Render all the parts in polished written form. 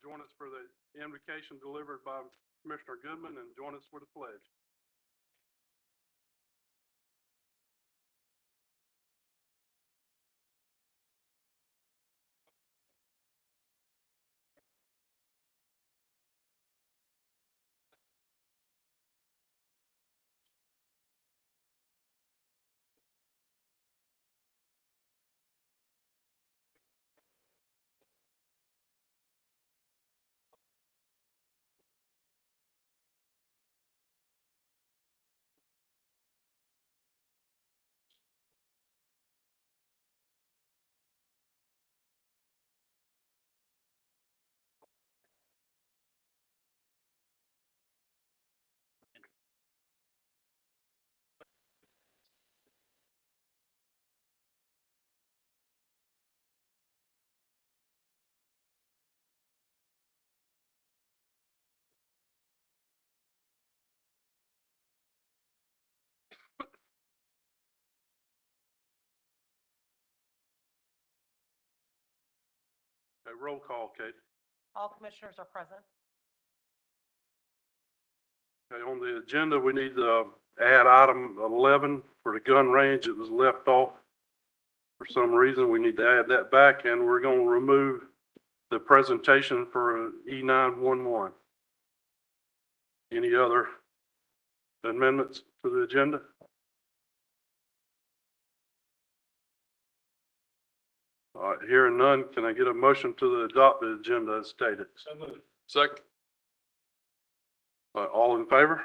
join us for the invocation delivered by Commissioner Goodman and join us for the pledge. Okay, roll call, Kate. All commissioners are present. Okay, on the agenda, we need to add item 11 for the gun range. It was left off for some reason. We need to add that back, and we're going to remove the presentation for E911. Any other amendments to the agenda? All right, hearing none, can I get a motion to adopt the agenda as stated? So moved. Second. All in favor?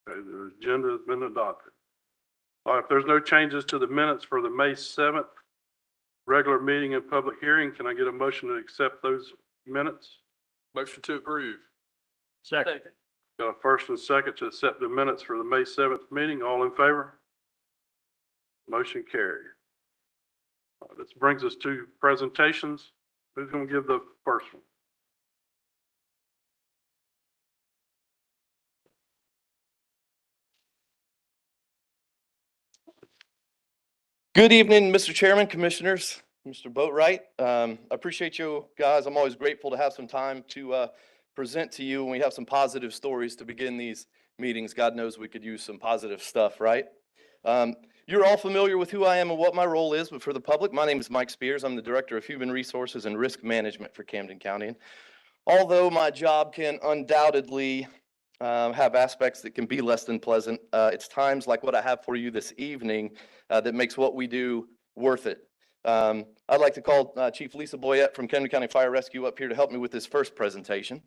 Okay, the agenda has been adopted. All right, if there's no changes to the minutes for the May 7th regular meeting and public hearing, can I get a motion to accept those minutes? Motion to approve. Second. Got a first and second to accept the minutes for the May 7th meeting. All in favor? Motion carried. All right, this brings us to presentations. Who's going to give the first one? Good evening, Mr. Chairman, Commissioners, Mr. Boatwright. Appreciate you guys. I'm always grateful to have some time to present to you, and we have some positive stories to begin these meetings. God knows we could use some positive stuff, right? You're all familiar with who I am and what my role is, but for the public, my name is Mike Spears. I'm the Director of Human Resources and Risk Management for Camden County. And although my job can undoubtedly have aspects that can be less than pleasant, it's times like what I have for you this evening that makes what we do worth it. I'd like to call Chief Lisa Boyette from Camden County Fire Rescue up here to help me with this first presentation.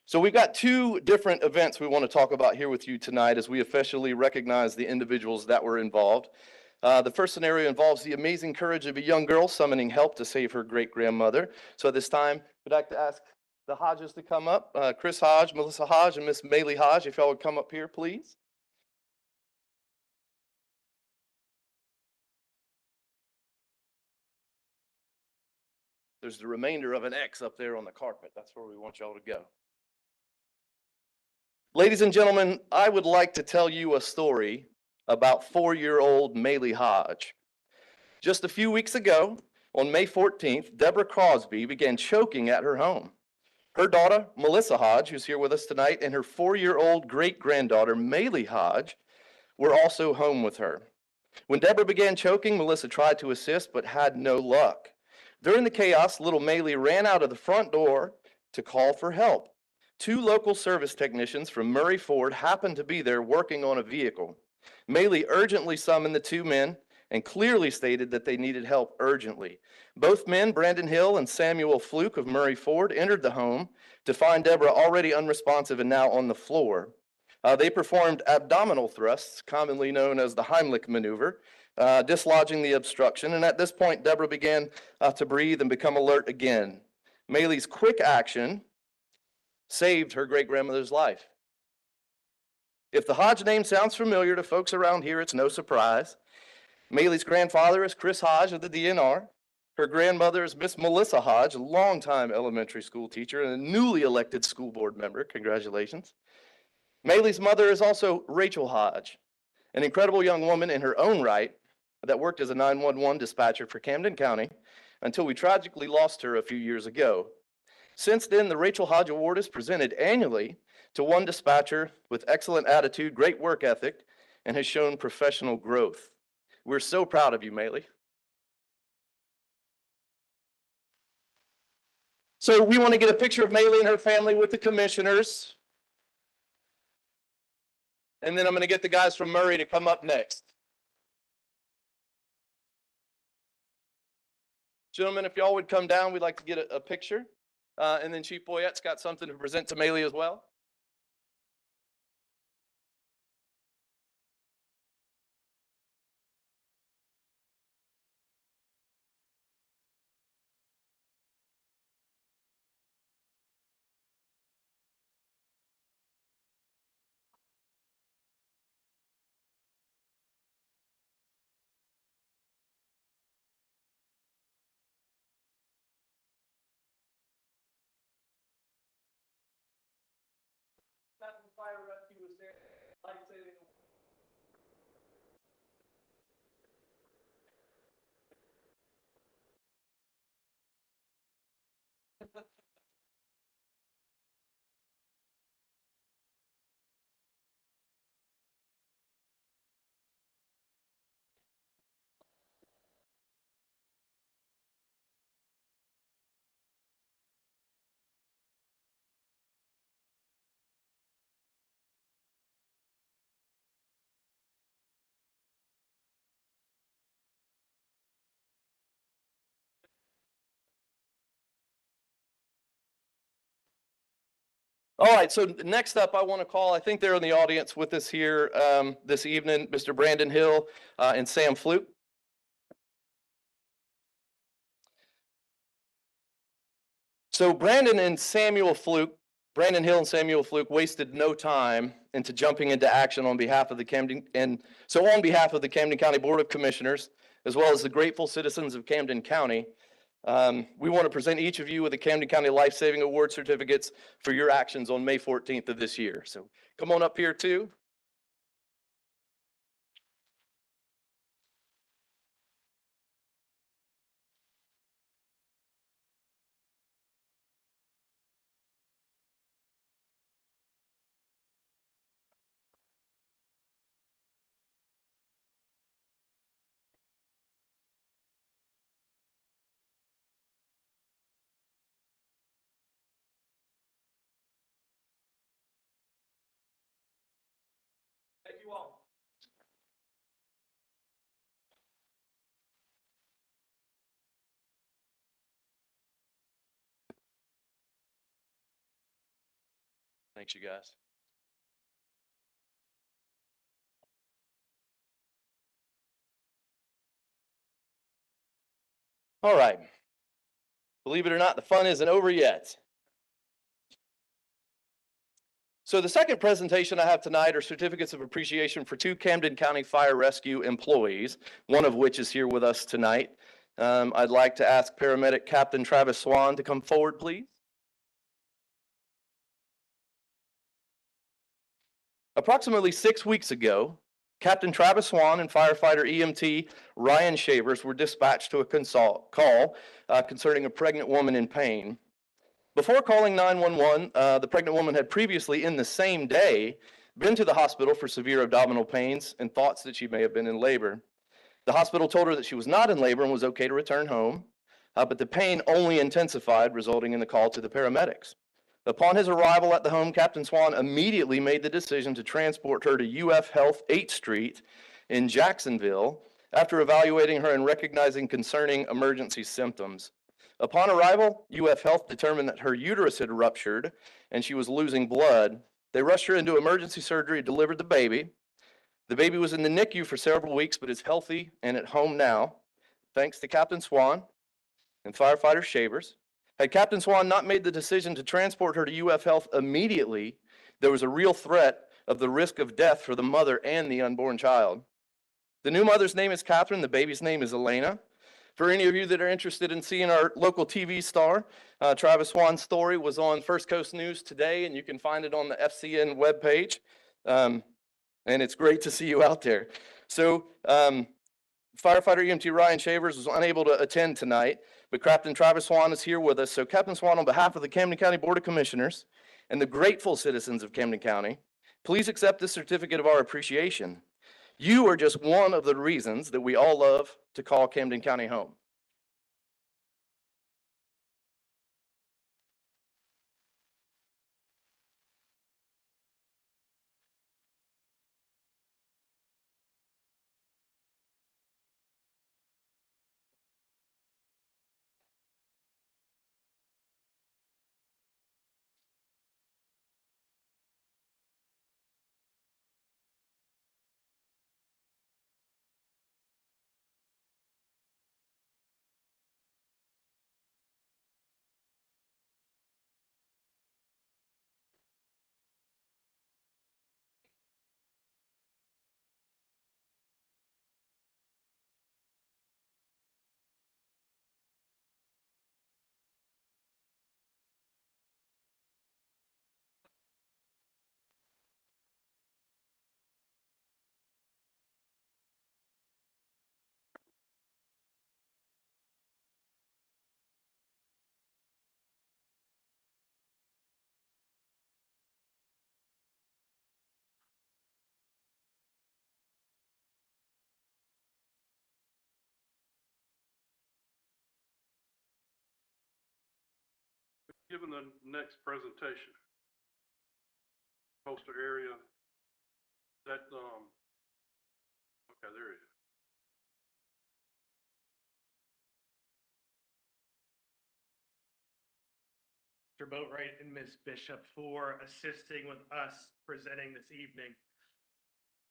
So we've got two different events we want to talk about here with you tonight as we officially recognize the individuals that were involved. The first scenario involves the amazing courage of a young girl summoning help to save her great-grandmother. So at this time, I'd like to ask the Hodges to come up, Chris Hodge, Melissa Hodge, and Miss Maylee Hodge, if y'all would come up here, please. There's the remainder of an X up there on the carpet. That's where we want y'all to go. Ladies and gentlemen, I would like to tell you a story about 4-year-old Maylee Hodge. Just a few weeks ago, on May 14th, Deborah Crosby began choking at her home. Her daughter, Melissa Hodge, who's here with us tonight, and her 4-year-old great-granddaughter, Maylee Hodge, were also home with her. When Deborah began choking, Melissa tried to assist, but had no luck. During the chaos, little Maylee ran out of the front door to call for help. 2 local service technicians from Murray Ford happened to be there working on a vehicle. Maylee urgently summoned the 2 men and clearly stated that they needed help urgently. Both men, Brandon Hill and Samuel Fluke of Murray Ford, entered the home to find Deborah already unresponsive and now on the floor. They performed abdominal thrusts, commonly known as the Heimlich maneuver, dislodging the obstruction. And at this point, Deborah began to breathe and become alert again. Maylee's quick action saved her great-grandmother's life. If the Hodge name sounds familiar to folks around here, it's no surprise. Maylee's grandfather is Chris Hodge of the DNR. Her grandmother is Miss Melissa Hodge, a longtime elementary school teacher and a newly elected school board member. Congratulations. Maylee's mother is also Rachel Hodge, an incredible young woman in her own right, that worked as a 911 dispatcher for Camden County until we tragically lost her a few years ago. Since then, the Rachel Hodge Award is presented annually to one dispatcher with excellent attitude, great work ethic, and has shown professional growth. We're so proud of you, Maylee. So we want to get a picture of Maylee and her family with the commissioners. And then I'm going to get the guys from Murray to come up next. Gentlemen, if y'all would come down, we'd like to get a picture. And then Chief Boyette's got something to present to Maylee as well. Fire rescue was there, life-saving. All right, so next up, I want to call, I think they're in the audience with us here this evening, Mr. Brandon Hill and Sam Fluke. So Brandon Hill and Samuel Fluke wasted no time into jumping into action on behalf of the Camden County Board of Commissioners, as well as the grateful citizens of Camden County. We want to present each of you with the Camden County Life Saving Award certificates for your actions on May 14th of this year. So come on up here too. Thank you all. Thanks, you guys. All right. Believe it or not, the fun isn't over yet. So the second presentation I have tonight are certificates of appreciation for two Camden County Fire Rescue employees, one of which is here with us tonight. I'd like to ask paramedic Captain Travis Swan to come forward, please. Approximately 6 weeks ago, Captain Travis Swan and firefighter EMT Ryan Shavers were dispatched to a call concerning a pregnant woman in pain. Before calling 911, the pregnant woman had previously, in the same day, been to the hospital for severe abdominal pains and thoughts that she may have been in labor. The hospital told her that she was not in labor and was okay to return home, but the pain only intensified, resulting in the call to the paramedics. Upon his arrival at the home, Captain Swan immediately made the decision to transport her to UF Health 8th Street in Jacksonville after evaluating her and recognizing concerning emergency symptoms. Upon arrival, UF Health determined that her uterus had ruptured and she was losing blood. They rushed her into emergency surgery and delivered the baby. The baby was in the NICU for several weeks, but is healthy and at home now, thanks to Captain Swan and firefighter Shavers. Had Captain Swan not made the decision to transport her to UF Health immediately, there was a real threat of the risk of death for the mother and the unborn child. The new mother's name is Catherine. The baby's name is Elena. For any of you that are interested in seeing our local TV star, Travis Swan's story was on First Coast News today, and you can find it on the FCN webpage. And it's great to see you out there. So Firefighter EMT Ryan Shavers was unable to attend tonight, but Captain Travis Swan is here with us. So Captain Swan, on behalf of the Camden County Board of Commissioners and the grateful citizens of Camden County, please accept this certificate of our appreciation. You are just one of the reasons that we all love to call Camden County home. Given the next presentation, coastal area, that, okay, there it is. Mr. Boatwright and Ms. Bishop for assisting with us presenting this evening.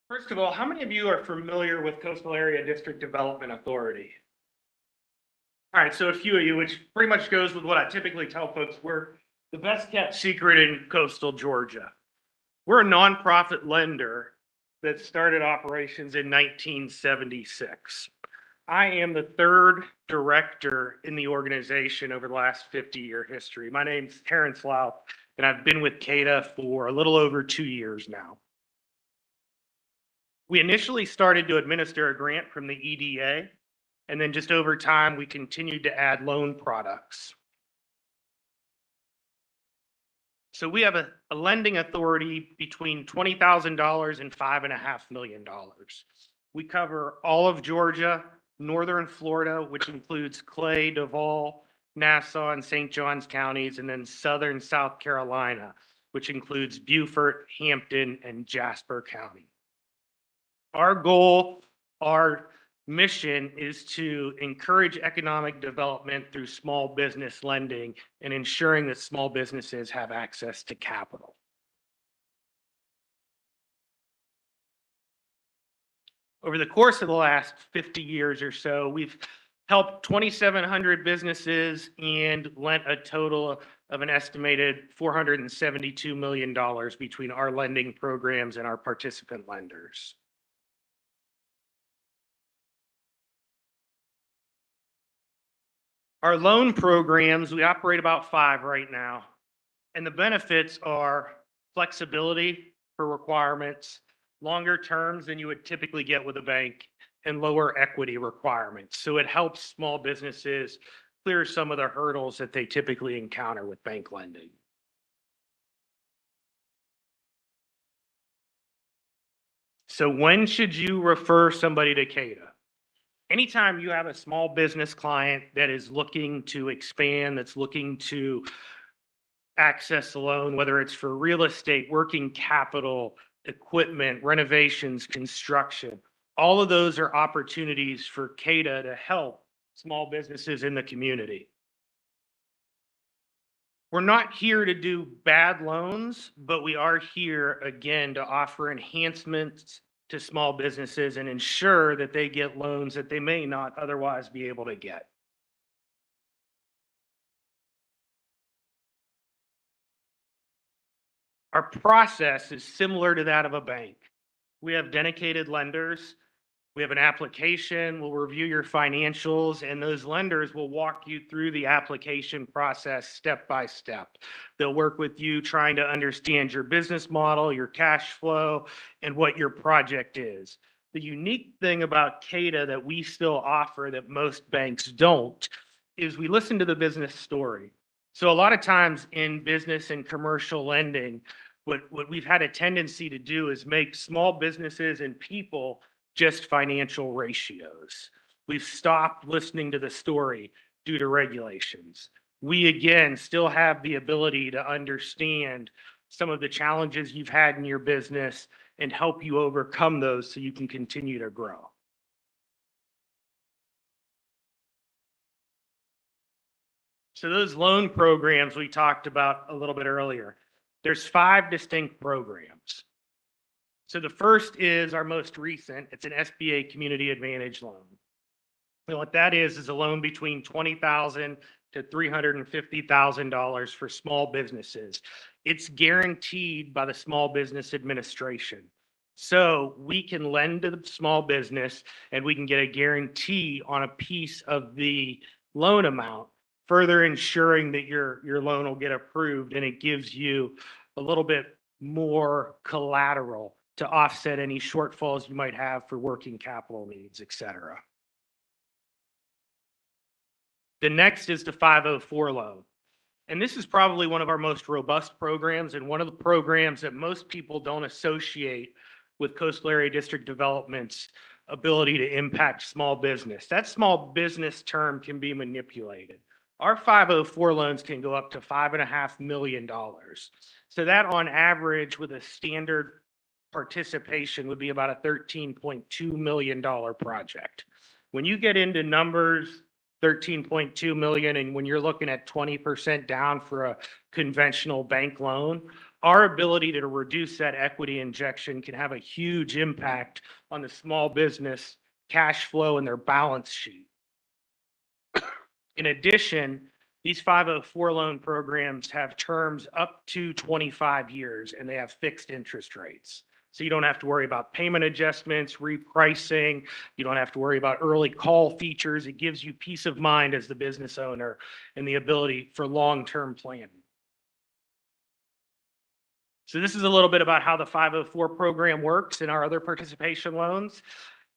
First of all, how many of you are familiar with Coastal Area District Development Authority? All right, so a few of you, which pretty much goes with what I typically tell folks, we're the best kept secret in coastal Georgia. We're a nonprofit lender that started operations in 1976. I am the third director in the organization over the last 50-year history. My name's Terrence Louth, and I've been with CADA for a little over 2 years now. We initially started to administer a grant from the EDA, and then just over time, we continued to add loan products. So we have a lending authority between $20,000 and $5.5 million. We cover all of Georgia, northern Florida, which includes Clay, Duval, Nassau, and St. Johns counties, and then southern South Carolina, which includes Beaufort, Hampton, and Jasper County. Our goal, our mission is to encourage economic development through small business lending and ensuring that small businesses have access to capital. Over the course of the last 50 years or so, we've helped 2,700 businesses and lent a total of an estimated $472 million between our lending programs and our participant lenders. Our loan programs, we operate about 5 right now, and the benefits are flexibility for requirements, longer terms than you would typically get with a bank, and lower equity requirements. So it helps small businesses clear some of the hurdles that they typically encounter with bank lending. So when should you refer somebody to CADA? Anytime you have a small business client that is looking to expand, that's looking to access a loan, whether it's for real estate, working capital, equipment, renovations, construction, all of those are opportunities for CADA to help small businesses in the community. We're not here to do bad loans, but we are here again to offer enhancements to small businesses and ensure that they get loans that they may not otherwise be able to get. Our process is similar to that of a bank. We have dedicated lenders. We have an application. We'll review your financials, and those lenders will walk you through the application process step by step. They'll work with you trying to understand your business model, your cash flow, and what your project is. The unique thing about CADA that we still offer that most banks don't is we listen to the business story. So a lot of times in business and commercial lending, what we've had a tendency to do is make small businesses and people just financial ratios. We've stopped listening to the story due to regulations. We again still have the ability to understand some of the challenges you've had in your business and help you overcome those so you can continue to grow. So those loan programs we talked about a little bit earlier, there's 5 distinct programs. So the first is our most recent, it's an SBA Community Advantage loan. And what that is a loan between $20,000 to $350,000 for small businesses. It's guaranteed by the Small Business Administration. So we can lend to the small business and we can get a guarantee on a piece of the loan amount, further ensuring that your loan will get approved, and it gives you a little bit more collateral to offset any shortfalls you might have for working capital needs, et cetera. The next is the 504 loan. And this is probably one of our most robust programs and one of the programs that most people don't associate with Coastal Area District Development's ability to impact small business. That small business term can be manipulated. Our 504 loans can go up to $5.5 million. So that on average with a standard participation would be about a $13.2 million project. When you get into numbers 13.2 million, and when you're looking at 20% down for a conventional bank loan, our ability to reduce that equity injection can have a huge impact on the small business cash flow and their balance sheet. In addition, these 504 loan programs have terms up to 25 years and they have fixed interest rates. So you don't have to worry about payment adjustments, repricing. You don't have to worry about early call features. It gives you peace of mind as the business owner and the ability for long-term planning. So this is a little bit about how the 504 program works in our other participation loans.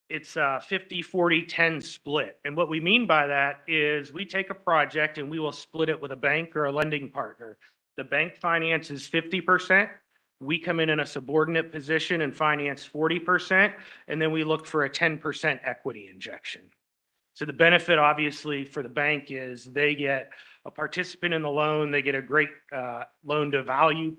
It's a 50-40-10 split. And what we mean by that is we take a project and we will split it with a bank or a lending partner. The bank finances 50%. We come in a subordinate position and finance 40%. And then we look for a 10% equity injection. So the benefit obviously for the bank is they get a participant in the loan. They get a great loan to value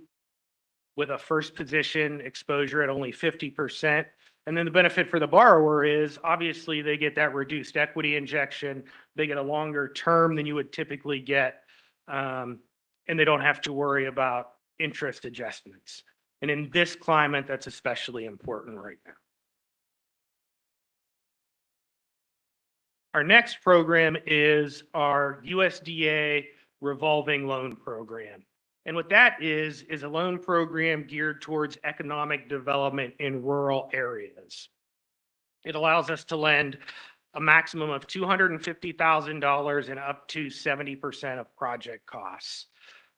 with a first position exposure at only 50%. And then the benefit for the borrower is obviously they get that reduced equity injection. They get a longer term than you would typically get. And they don't have to worry about interest adjustments. And in this climate, that's especially important right now. Our next program is our USDA revolving loan program. And what that is a loan program geared towards economic development in rural areas. It allows us to lend a maximum of $250,000 and up to 70% of project costs.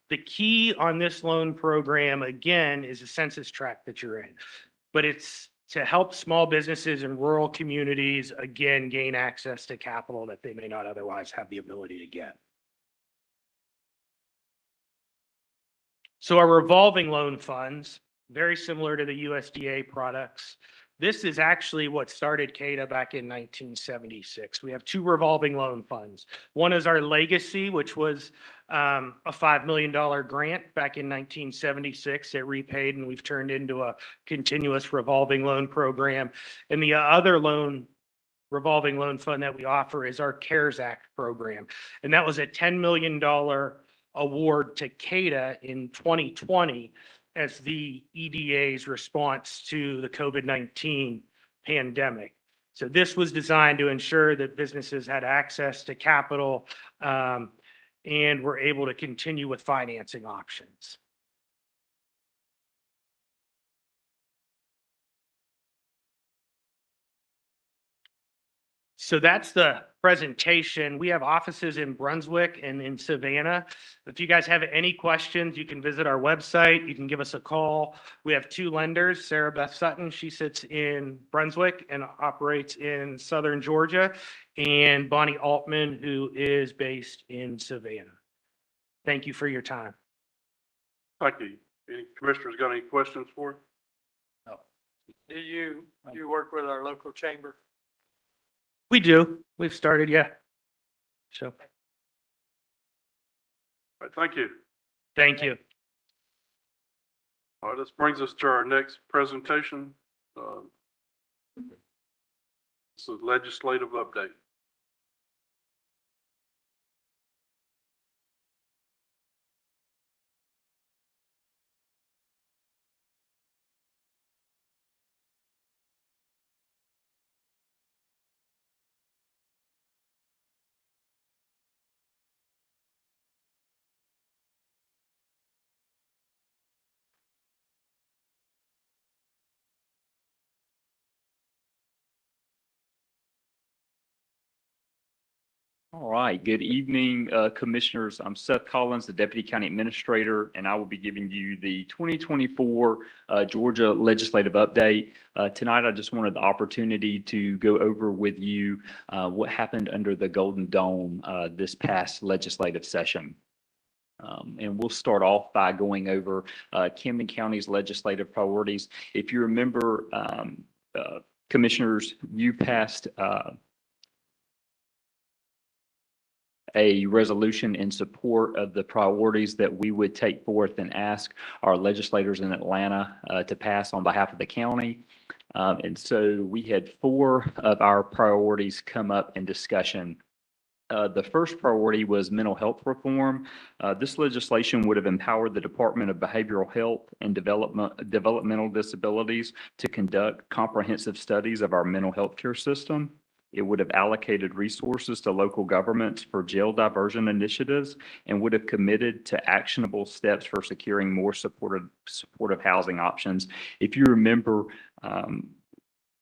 The key on this loan program, again, is a census tract that you're in, but it's to help small businesses in rural communities, again, gain access to capital that they may not otherwise have the ability to get. So our revolving loan funds, very similar to the USDA products. This is actually what started CADA back in 1976. We have 2 revolving loan funds. One is our legacy, which was a $5 million grant back in 1976. It repaid and we've turned into a continuous revolving loan program. And the other revolving loan fund that we offer is our CARES Act program. And that was a $10 million award to CADA in 2020 as the EDA's response to the COVID-19 pandemic. So this was designed to ensure that businesses had access to capital and were able to continue with financing options. So that's the presentation. We have offices in Brunswick and in Savannah. If you guys have any questions, you can visit our website. You can give us a call. We have two lenders, Sarah Beth Sutton, she sits in Brunswick and operates in southern Georgia, and Bonnie Altman, who is based in Savannah. Thank you for your time. Thank you. Any commissioners got any questions for us? Do you work with our local chamber? We do. We've started, yeah. So, All right, thank you. thank you. All right, this brings us to our next presentation. It's a legislative update. All right, good evening, Commissioners. I'm Seth Collins, the Deputy County Administrator, and I will be giving you the 2024 Georgia Legislative Update. Tonight, I just wanted the opportunity to go over with you what happened under the Golden Dome this past legislative session. And we'll start off by going over Camden County's legislative priorities. If you remember, Commissioners, you passed a resolution in support of the priorities that we would take forth and ask our legislators in Atlanta to pass on behalf of the county. And so we had 4 of our priorities come up in discussion. The first priority was mental health reform. This legislation would have empowered the Department of Behavioral Health and Developmental Disabilities to conduct comprehensive studies of our mental health care system. It would have allocated resources to local governments for jail diversion initiatives and would have committed to actionable steps for securing more supportive housing options. If you remember,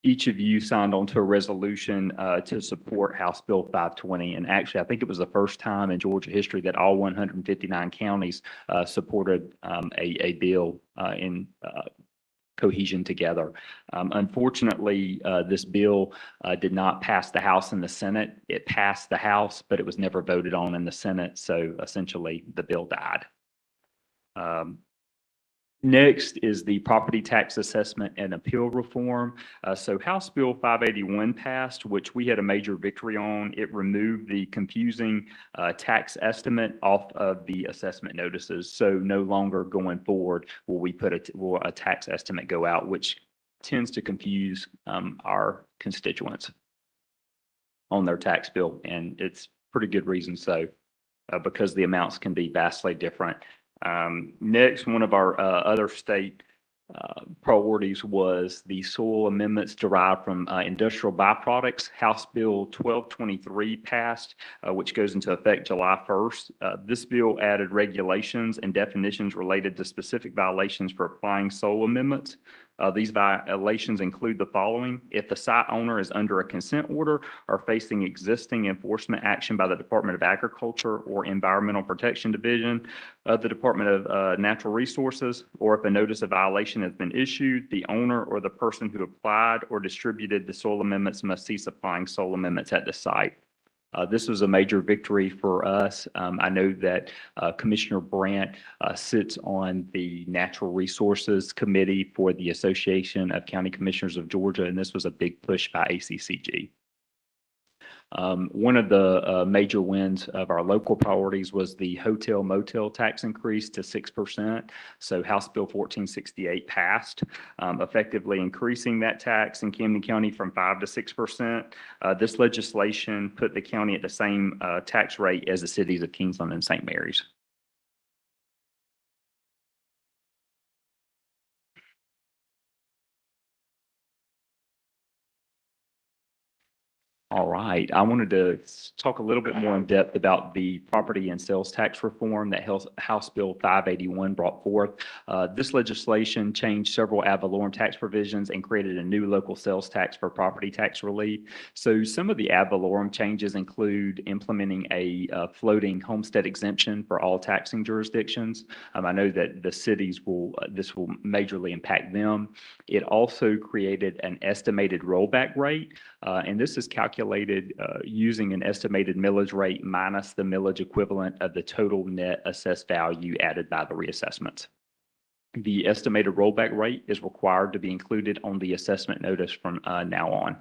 each of you signed onto a resolution to support House Bill 520. And actually, I think it was the first time in Georgia history that all 159 counties supported a bill in cohesion together. Unfortunately, this bill did not pass the House and the Senate. It passed the House, but it was never voted on in the Senate. So essentially, the bill died. Next is the property tax assessment and appeal reform. So House Bill 581 passed, which we had a major victory on. It removed the confusing tax estimate off of the assessment notices. So no longer going forward will we put will a tax estimate go out, which tends to confuse our constituents on their tax bill. And it's pretty good reason so, because the amounts can be vastly different. Next, one of our other state priorities was the soil amendments derived from industrial byproducts. House Bill 1223 passed, which goes into effect July 1st. This bill added regulations and definitions related to specific violations for applying soil amendments. These violations include the following: if the site owner is under a consent order or facing existing enforcement action by the Department of Agriculture or Environmental Protection Division of the Department of Natural Resources, or if a notice of violation has been issued, the owner or the person who applied or distributed the soil amendments must cease applying soil amendments at the site. This was a major victory for us. I know that Commissioner Brandt sits on the Natural Resources Committee for the Association of County Commissioners of Georgia, and this was a big push by ACCG. One of the major wins of our local priorities was the hotel motel tax increase to 6%. So House Bill 1468 passed, effectively increasing that tax in Camden County from 5 to 6%. This legislation put the county at the same tax rate as the cities of Kingsland and St. Mary's. All right, I wanted to talk a little bit more in depth about the property and sales tax reform that House Bill 581 brought forth. This legislation changed several ad valorem tax provisions and created a new local sales tax for property tax relief. So some of the ad valorem changes include implementing a floating homestead exemption for all taxing jurisdictions. I know that the cities this will majorly impact them. It also created an estimated rollback rate. And this is calculated using an estimated millage rate minus the millage equivalent of the total net assessed value added by the reassessments. The estimated rollback rate is required to be included on the assessment notice from now on.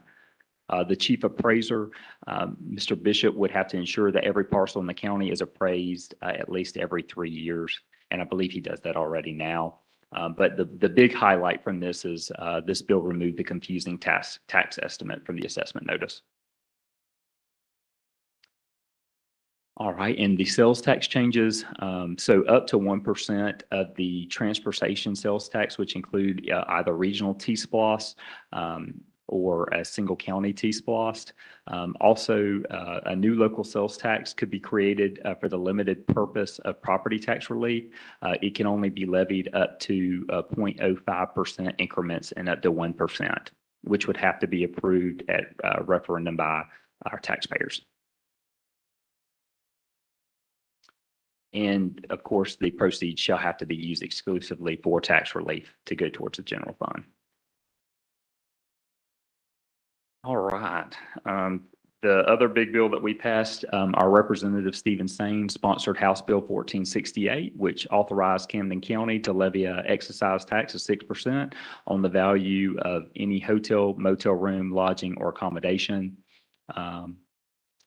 The chief appraiser, Mr. Bishop, would have to ensure that every parcel in the county is appraised at least every 3 years. And I believe he does that already now. But the big highlight from this is this bill removed the confusing tax estimate from the assessment notice. All right, and the sales tax changes, so up to 1% of the transportation sales tax, which include either regional T-SPLOST or a single county T-SPLOST. Also, a new local sales tax could be created for the limited purpose of property tax relief. It can only be levied up to 0.05% increments and up to 1%, which would have to be approved at referendum by our taxpayers. And of course, the proceeds shall have to be used exclusively for tax relief to go towards the general fund. All right. The other big bill that we passed, our Representative Stephen Sane sponsored House Bill 1468, which authorized Camden County to levy an excise tax of 6% on the value of any hotel, motel room, lodging, or accommodation.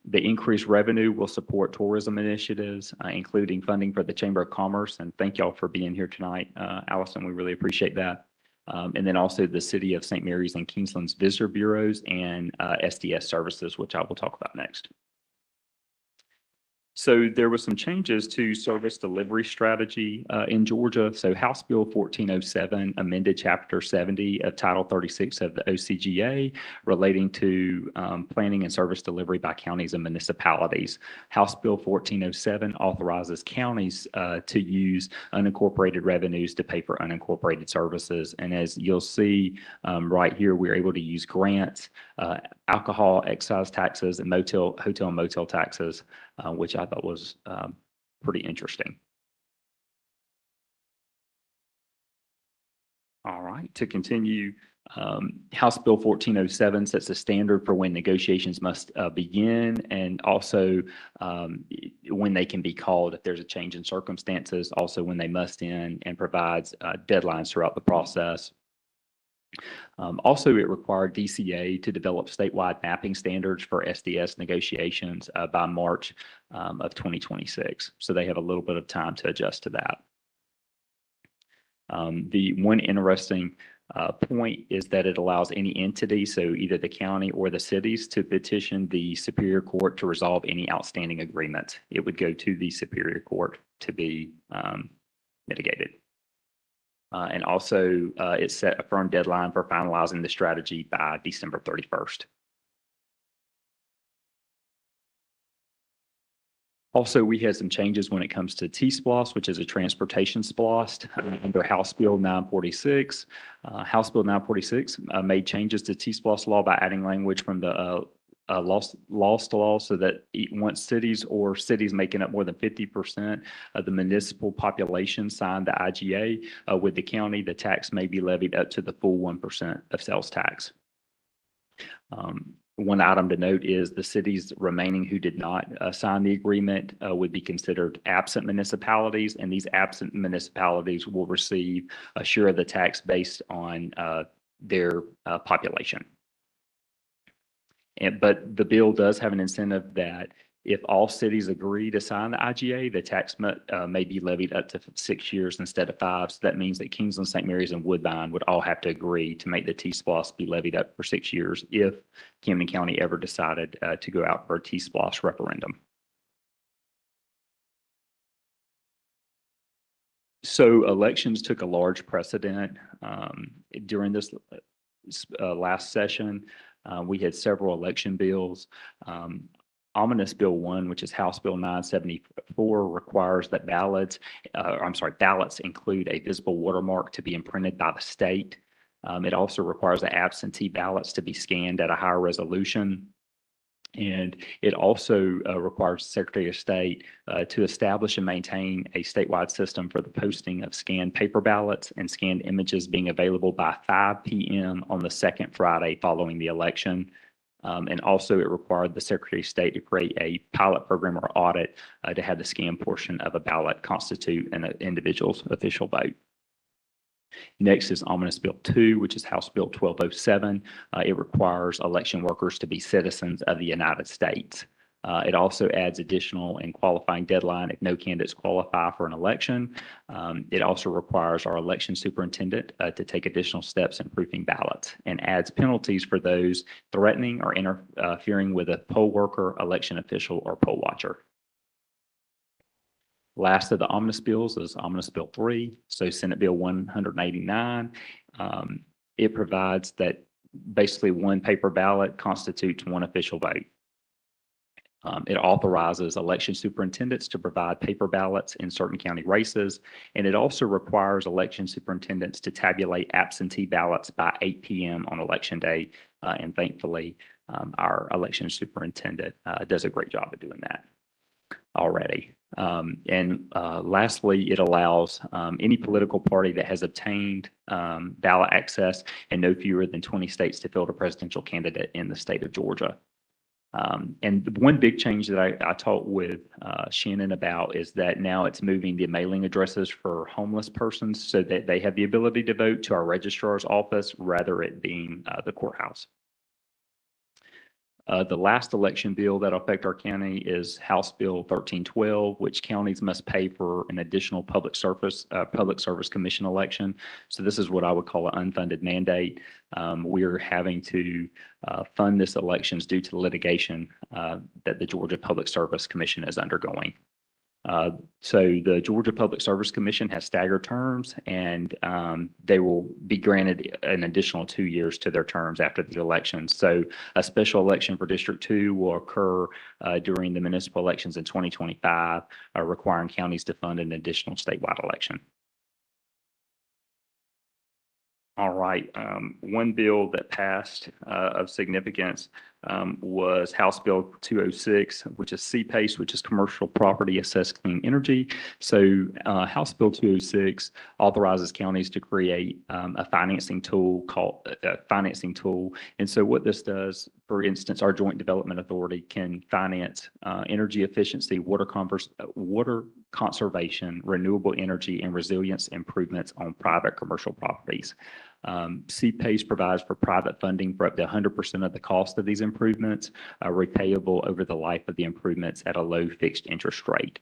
The increased revenue will support tourism initiatives, including funding for the Chamber of Commerce. And thank y'all for being here tonight, Allison. We really appreciate that. And then also the City of St. Mary's and Kingsland's visitor bureaus and SDS services, which I will talk about next. So there were some changes to service delivery strategy in Georgia. So House Bill 1407 amended Chapter 70 of Title 36 of the OCGA relating to planning and service delivery by counties and municipalities. House Bill 1407 authorizes counties to use unincorporated revenues to pay for unincorporated services. And as you'll see right here, we're able to use grants, alcohol, excise taxes, and hotel and motel taxes, which I thought was pretty interesting. All right, to continue, House Bill 1407 sets a standard for when negotiations must begin and also when they can be called if there's a change in circumstances, also when they must end, and provides deadlines throughout the process. Also, it required DCA to develop statewide mapping standards for SDS negotiations by March of 2026. So they have a little bit of time to adjust to that. The one interesting point is that it allows any entity, so either the county or the cities, to petition the Superior Court to resolve any outstanding agreements. It would go to the Superior Court to be mitigated. And also, it set a firm deadline for finalizing the strategy by December 31st. Also, we had some changes when it comes to T-SPLOST, which is a transportation SPLOST under House Bill 946. House Bill 946 made changes to T-SPLOST law by adding language from the lost law so that once cities or cities making up more than 50% of the municipal population sign the IGA with the county, the tax may be levied up to the full 1% of sales tax. One item to note is the cities remaining who did not sign the agreement would be considered absent municipalities, and these absent municipalities will receive a share of the tax based on their population. But the bill does have an incentive that if all cities agree to sign the IGA, the tax may be levied up to 6 years instead of 5. So that means that Kingsland, St. Mary's, and Woodbine would all have to agree to make the T-SPLOST be levied up for 6 years if Camden County ever decided to go out for a T-SPLOST referendum. So elections took a large precedent during this last session. We had several election bills. Ominous Bill 1, which is House Bill 974, requires that ballots include a visible watermark to be imprinted by the state. It also requires the absentee ballots to be scanned at a higher resolution. And it also requires the Secretary of State to establish and maintain a statewide system for the posting of scanned paper ballots and scanned images being available by 5 p.m. on the second Friday following the election. And also it required the Secretary of State to create a pilot program or audit to have the scanned portion of a ballot constitute an individual's official vote. Next is Ominous Bill 2, which is House Bill 1207. It requires election workers to be citizens of the United States. It also adds additional and qualifying deadline if no candidates qualify for an election. It also requires our election superintendent to take additional steps in proofing ballots and adds penalties for those threatening or interfering with a poll worker, election official, or poll watcher. Last of the omnibus bills is Omnibus Bill 3, so Senate Bill 189. It provides that basically one paper ballot constitutes one official vote. It authorizes election superintendents to provide paper ballots in certain county races, and it also requires election superintendents to tabulate absentee ballots by 8 p.m. on election day, and thankfully, our election superintendent does a great job of doing that already. Lastly, it allows any political party that has obtained ballot access in no fewer than 20 states to field a presidential candidate in the state of Georgia. And one big change that I talked with Shannon about is that now it's moving the mailing addresses for homeless persons so that they have the ability to vote to our registrar's office rather it being the courthouse. The last election bill that will affect our county is House Bill 1312, which counties must pay for an additional public service commission election. So this is what I would call an unfunded mandate. We're having to fund this elections due to litigation that the Georgia Public Service Commission is undergoing. So the Georgia Public Service Commission has staggered terms, and they will be granted an additional 2 years to their terms after the election. So a special election for District 2 will occur during the municipal elections in 2025, requiring counties to fund an additional statewide election. All right, one bill that passed of significance was House Bill 206, which is CPACE, which is Commercial Property Assessed Clean Energy. So House Bill 206 authorizes counties to create a financing tool called financing tool. And so what this does, for instance, our Joint Development Authority can finance energy efficiency, water conservation, renewable energy, and resilience improvements on private commercial properties. CPACE provides for private funding for up to 100% of the cost of these improvements, repayable over the life of the improvements at a low fixed interest rate.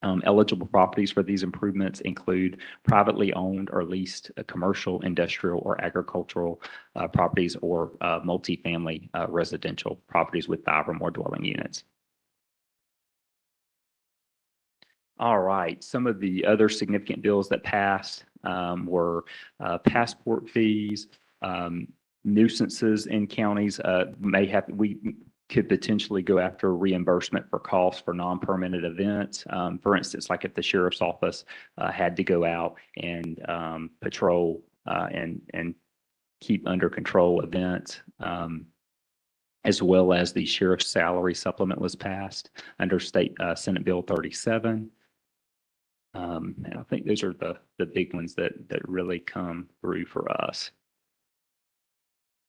Eligible properties for these improvements include privately owned or leased commercial, industrial, or agricultural properties, or multifamily residential properties with 5 or more dwelling units. All right, some of the other significant bills that passed were passport fees, nuisances in counties we could potentially go after reimbursement for costs for non-permitted events. For instance, like if the sheriff's office had to go out and patrol and keep under control events, as well as the sheriff's salary supplement was passed under Senate Bill 37. And I think those are the big ones that really come through for us.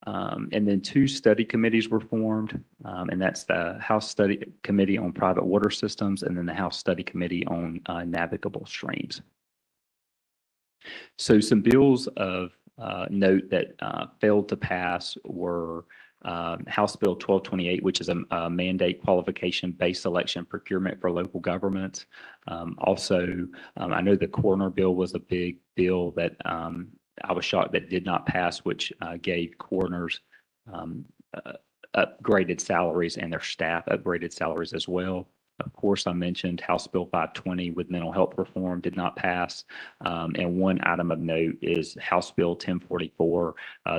And then 2 study committees were formed, and that's the House Study Committee on Private Water Systems and then the House Study Committee on Navigable Streams. So some bills of note that failed to pass were House Bill 1228, which is a mandate qualification-based election procurement for local governments. Also, I know the coroner bill was a big bill that I was shocked that did not pass, which gave coroners upgraded salaries and their staff upgraded salaries as well. Of course, I mentioned House Bill 520 with mental health reform did not pass. And one item of note is House Bill 1044.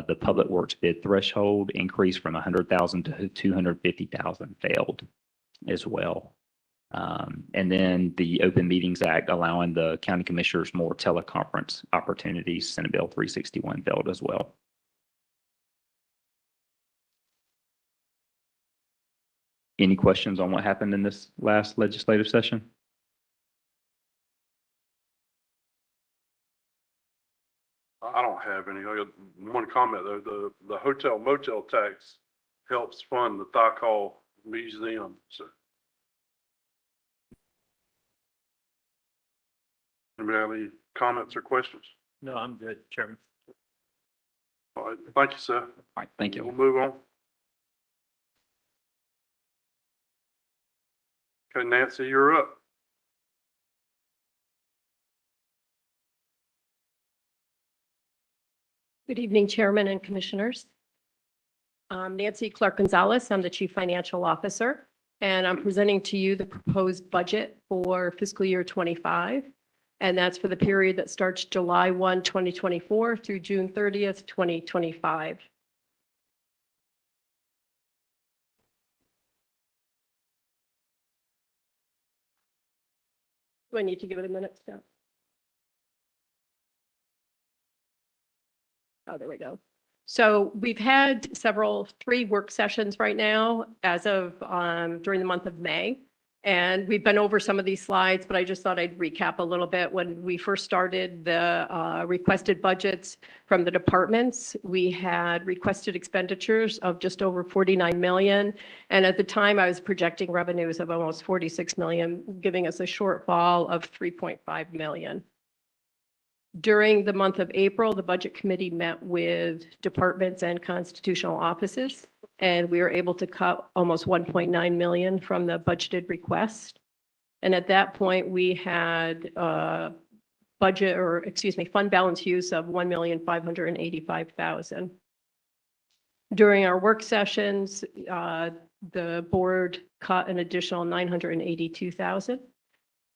The public works bid threshold increased from 100,000 to 250,000 failed as well. And then the Open Meetings Act allowing the county commissioners more teleconference opportunities, Senate Bill 361 failed as well. Any questions on what happened in this last legislative session? I don't have any. I got one comment though. The hotel motel tax helps fund the Thack Hall Museum. So. Anybody have any comments or questions? No, I'm good, Chairman. All right. Thank you, sir. All right, thank you. We'll move on. Okay, Nancy, you're up. Good evening, Chairman and Commissioners. I'm Nancy Clark-Gonzalez. I'm the Chief Financial Officer, and I'm presenting to you the proposed budget for fiscal year 25. And that's for the period that starts July 1, 2024 through June 30th, 2025. Do I need to give it a minute, Scott? Oh, there we go. So we've had three work sessions right now as of during the month of May. And we've been over some of these slides, but I just thought I'd recap a little bit. When we first started the requested budgets from the departments, we had requested expenditures of just over 49 million. And at the time, I was projecting revenues of almost 46 million, giving us a shortfall of 3.5 million. During the month of April, the Budget Committee met with departments and constitutional offices, and we were able to cut almost 1.9 million from the budgeted request. And at that point, we had fund balance use of 1,585,000. During our work sessions, the board cut an additional 982,000.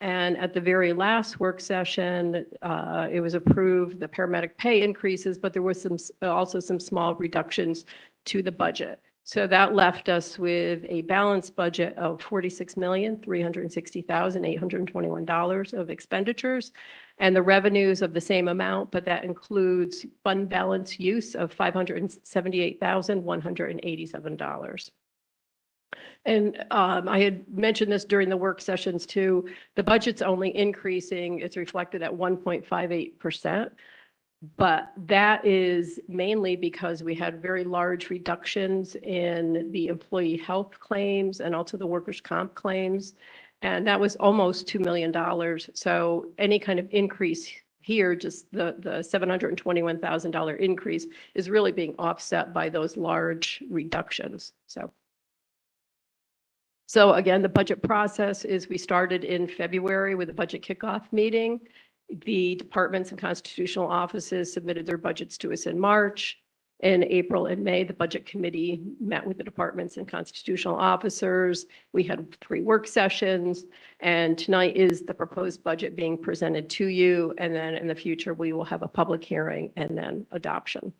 And at the very last work session, it was approved the paramedic pay increases, but there was also some small reductions to the budget. So that left us with a balanced budget of $46,360,821 of expenditures, and the revenues of the same amount, but that includes fund balance use of $578,187. And I had mentioned this during the work sessions too. The budget's only increasing, it's reflected at 1.58%. But that is mainly because we had very large reductions in the employee health claims and also the workers' comp claims. And that was almost $2 million. So any kind of increase here, just the $721,000 increase is really being offset by those large reductions. So again, the budget process is we started in February with a budget kickoff meeting. The departments and constitutional offices submitted their budgets to us in March. In April and May, the Budget Committee met with the departments and constitutional officers. We had 3 work sessions, and tonight is the proposed budget being presented to you. And then in the future, we will have a public hearing and then adoption.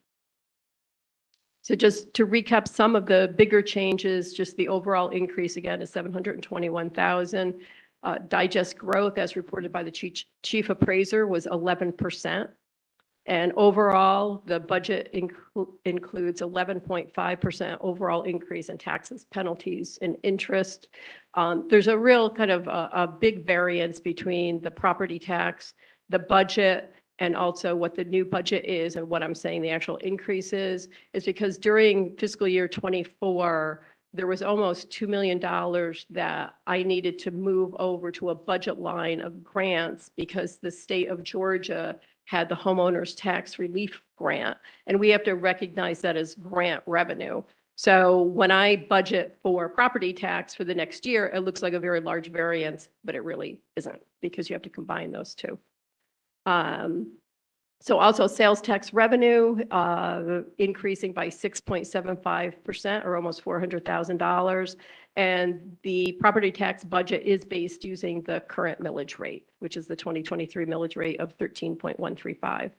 So just to recap some of the bigger changes, just the overall increase again is 721,000. Digest growth as reported by the chief appraiser was 11%. And overall, the budget includes 11.5% overall increase in taxes, penalties, and interest. There's a real kind of a big variance between the property tax, the budget, and also what the new budget is. And what I'm saying the actual increase is because during fiscal year 24, there was almost $2 million that I needed to move over to a budget line of grants because the state of Georgia had the homeowners tax relief grant, and we have to recognize that as grant revenue. So when I budget for property tax for the next year, it looks like a very large variance, but it really isn't because you have to combine those two. So also sales tax revenue, increasing by 6.75% or almost $400,000. And the property tax budget is based using the current millage rate, which is the 2023 millage rate of 13.135.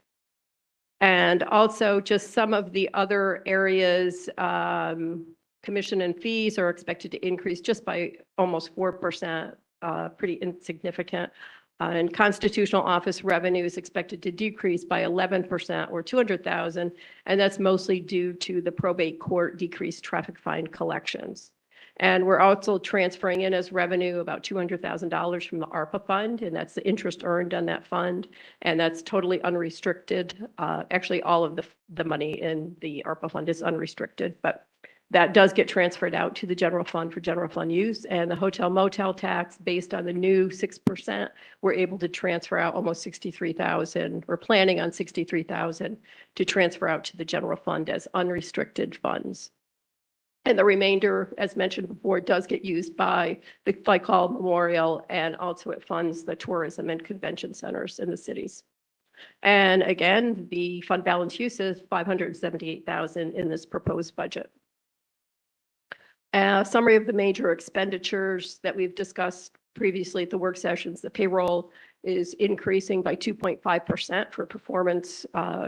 And also just some of the other areas, commission and fees are expected to increase just by almost 4%, pretty insignificant. And constitutional office revenue is expected to decrease by 11% or 200,000. And that's mostly due to the probate court decreased traffic fine collections. And we're also transferring in as revenue about $200,000 from the ARPA fund, and that's the interest earned on that fund. And that's totally unrestricted. Actually, all of the money in the ARPA fund is unrestricted, but that does get transferred out to the general fund for general fund use. And the hotel motel tax, based on the new 6%, we're able to transfer out almost 63,000. We're planning on 63,000 to transfer out to the general fund as unrestricted funds. And the remainder, as mentioned before, does get used by the Call Memorial, and also it funds the tourism and convention centers in the cities. And again, the fund balance use is 578,000 in this proposed budget. Summary of the major expenditures that we've discussed previously at the work sessions. The payroll is increasing by 2.5% for performance,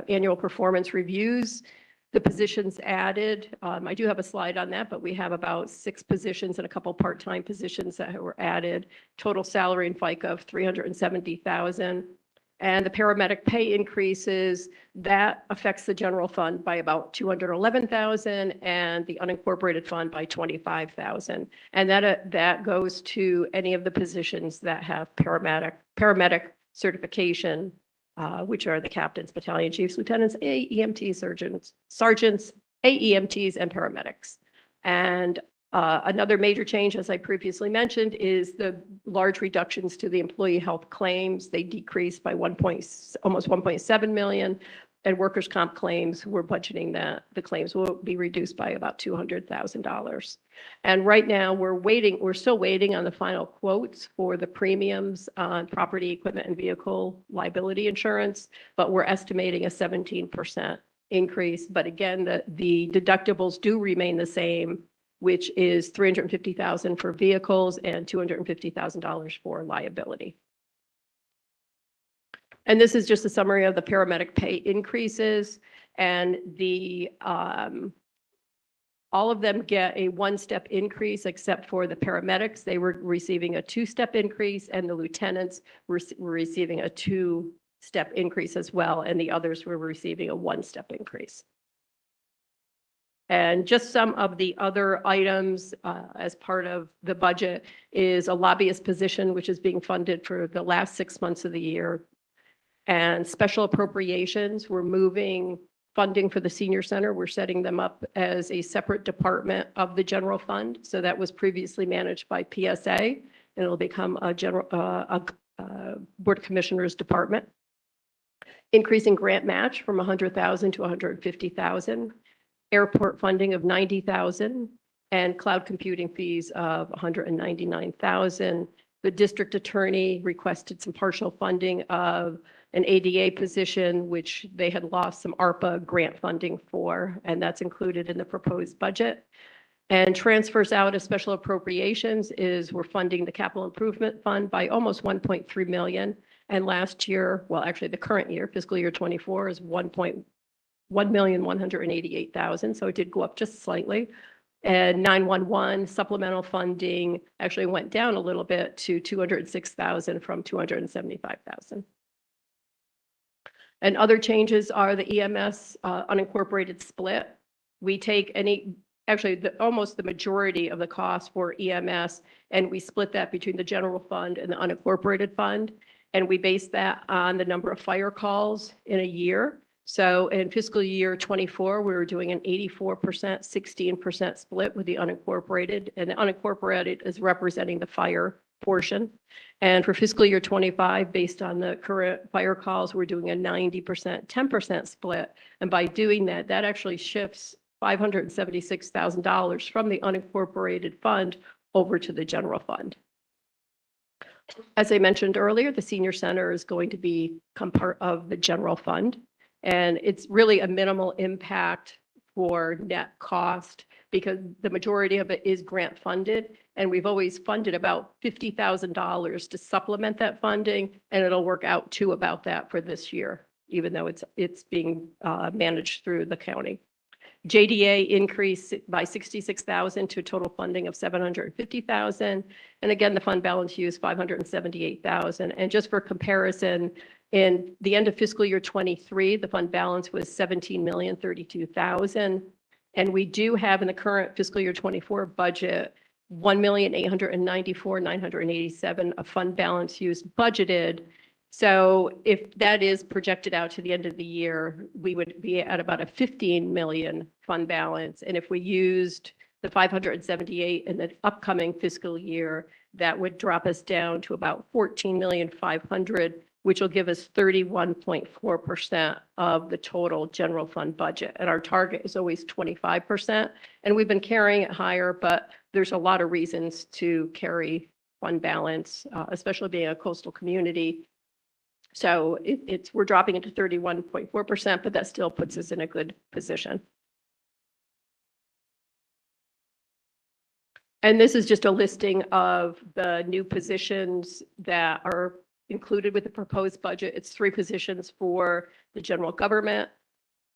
annual performance reviews. The positions added, I do have a slide on that, but we have about 6 positions and a couple part-time positions that were added. Total salary and FICA of 370,000. And the paramedic pay increases, that affects the general fund by about 211,000 and the unincorporated fund by 25,000. And that goes to any of the positions that have paramedic certification, which are the captains, battalion chiefs, lieutenants, AEMT sergeants, AEMTs, and paramedics. And another major change, as I previously mentioned, is the large reductions to the employee health claims. They decreased by almost 1.7 million. And workers' comp claims, we're budgeting that the claims will be reduced by about $200,000. And right now we're still waiting on the final quotes for the premiums on property, equipment, and vehicle liability insurance, but we're estimating a 17% increase. But again, the deductibles do remain the same, which is $350,000 for vehicles and $250,000 for liability. And this is just a summary of the paramedic pay increases, and all of them get a 1-step increase except for the paramedics. They were receiving a 2-step increase, and the lieutenants were receiving a 2-step increase as well, and the others were receiving a 1-step increase. And just some of the other items as part of the budget is a lobbyist position, which is being funded for the last 6 months of the year. And special appropriations, we're moving funding for the senior center. We're setting them up as a separate department of the general fund. So that was previously managed by PSA, and it'll become a Board of Commissioners department. Increasing grant match from 100,000 to 150,000. Airport funding of 90,000, and cloud computing fees of 199,000. The district attorney requested some partial funding of an ADA position, which they had lost some ARPA grant funding for, and that's included in the proposed budget. And transfers out of special appropriations is we're funding the capital improvement fund by almost 1.3 million. And last year, well, actually the current year, fiscal year 24, is 1,188,000. So it did go up just slightly. And 911 supplemental funding actually went down a little bit to 206,000 from 275,000. And other changes are the EMS unincorporated split. We take almost the majority of the cost for EMS, and we split that between the general fund and the unincorporated fund. And we base that on the number of fire calls in a year. So in fiscal year 24, we were doing an 84%, 16% split with the unincorporated, and the unincorporated is representing the fire portion. And for fiscal year 25, based on the current fire calls, we're doing a 90%, 10% split. And by doing that, that actually shifts $576,000 from the unincorporated fund over to the general fund. As I mentioned earlier, the senior center is going to become part of the general fund. And it's really a minimal impact for net cost because the majority of it is grant funded. And we've always funded about $50,000 to supplement that funding. And it'll work out to about that for this year, even though it's being managed through the county. JDA increased by 66,000 to a total funding of 750,000. And again, the fund balance used 578,000. And just for comparison, in the end of fiscal year 23, the fund balance was 17,032,000. And we do have in the current fiscal year 24 budget, 1,894,987 of fund balance used budgeted. So if that is projected out to the end of the year, we would be at about a 15 million fund balance. And if we used the 578 in the upcoming fiscal year, that would drop us down to about 14,500,000, which will give us 31.4% of the total general fund budget. And our target is always 25%. And we've been carrying it higher, but there's a lot of reasons to carry fund balance, especially being a coastal community. So we're dropping it to 31.4%, but that still puts us in a good position. And this is just a listing of the new positions that are included with the proposed budget. It's 3 positions for the general government,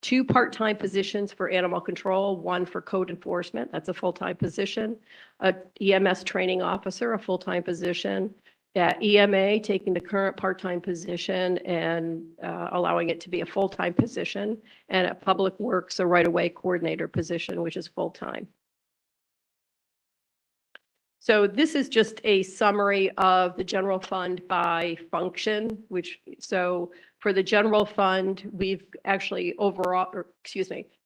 2 part-time positions for animal control, 1 for code enforcement. That's a full-time position. A EMS training officer, a full-time position. EMA taking the current part-time position and allowing it to be a full-time position, and at Public Works, a right-of-way coordinator position, which is full-time. So this is just a summary of the general fund by function, so for the general fund, we've actually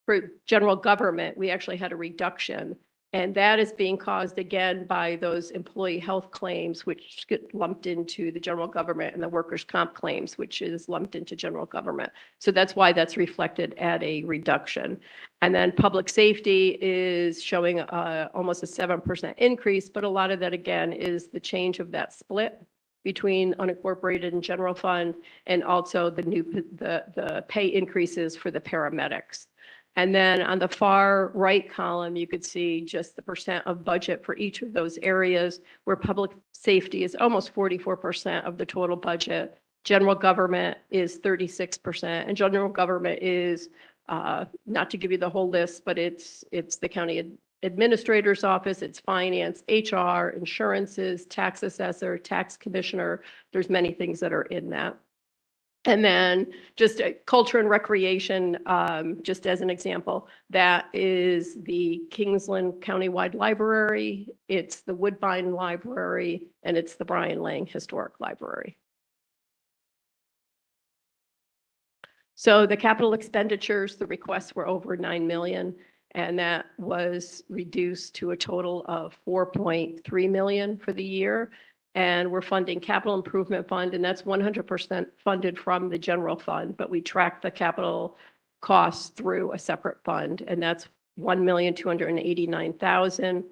for general government, we actually had a reduction. And that is being caused again by those employee health claims, which get lumped into the general government, and the workers' comp claims, which is lumped into general government. So that's why that's reflected at a reduction. And then public safety is showing almost a 7% increase, but a lot of that again is the change of that split between unincorporated and general fund, and also the pay increases for the paramedics. And then on the far right column, you could see just the percent of budget for each of those areas, where public safety is almost 44% of the total budget. General government is 36%, and general government is, not to give you the whole list, but it's the county administrator's office, it's finance, HR, insurances, tax assessor, tax commissioner. There's many things that are in that. And then just culture and recreation, just as an example, that is the Kingsland Countywide Library, it's the Woodbine Library, and it's the Brian Lang Historic Library. So the capital expenditures, the requests were over 9 million, and that was reduced to a total of 4.3 million for the year. And we're funding capital improvement fund, and that's 100% funded from the general fund, but we track the capital costs through a separate fund, and that's 1,289,000.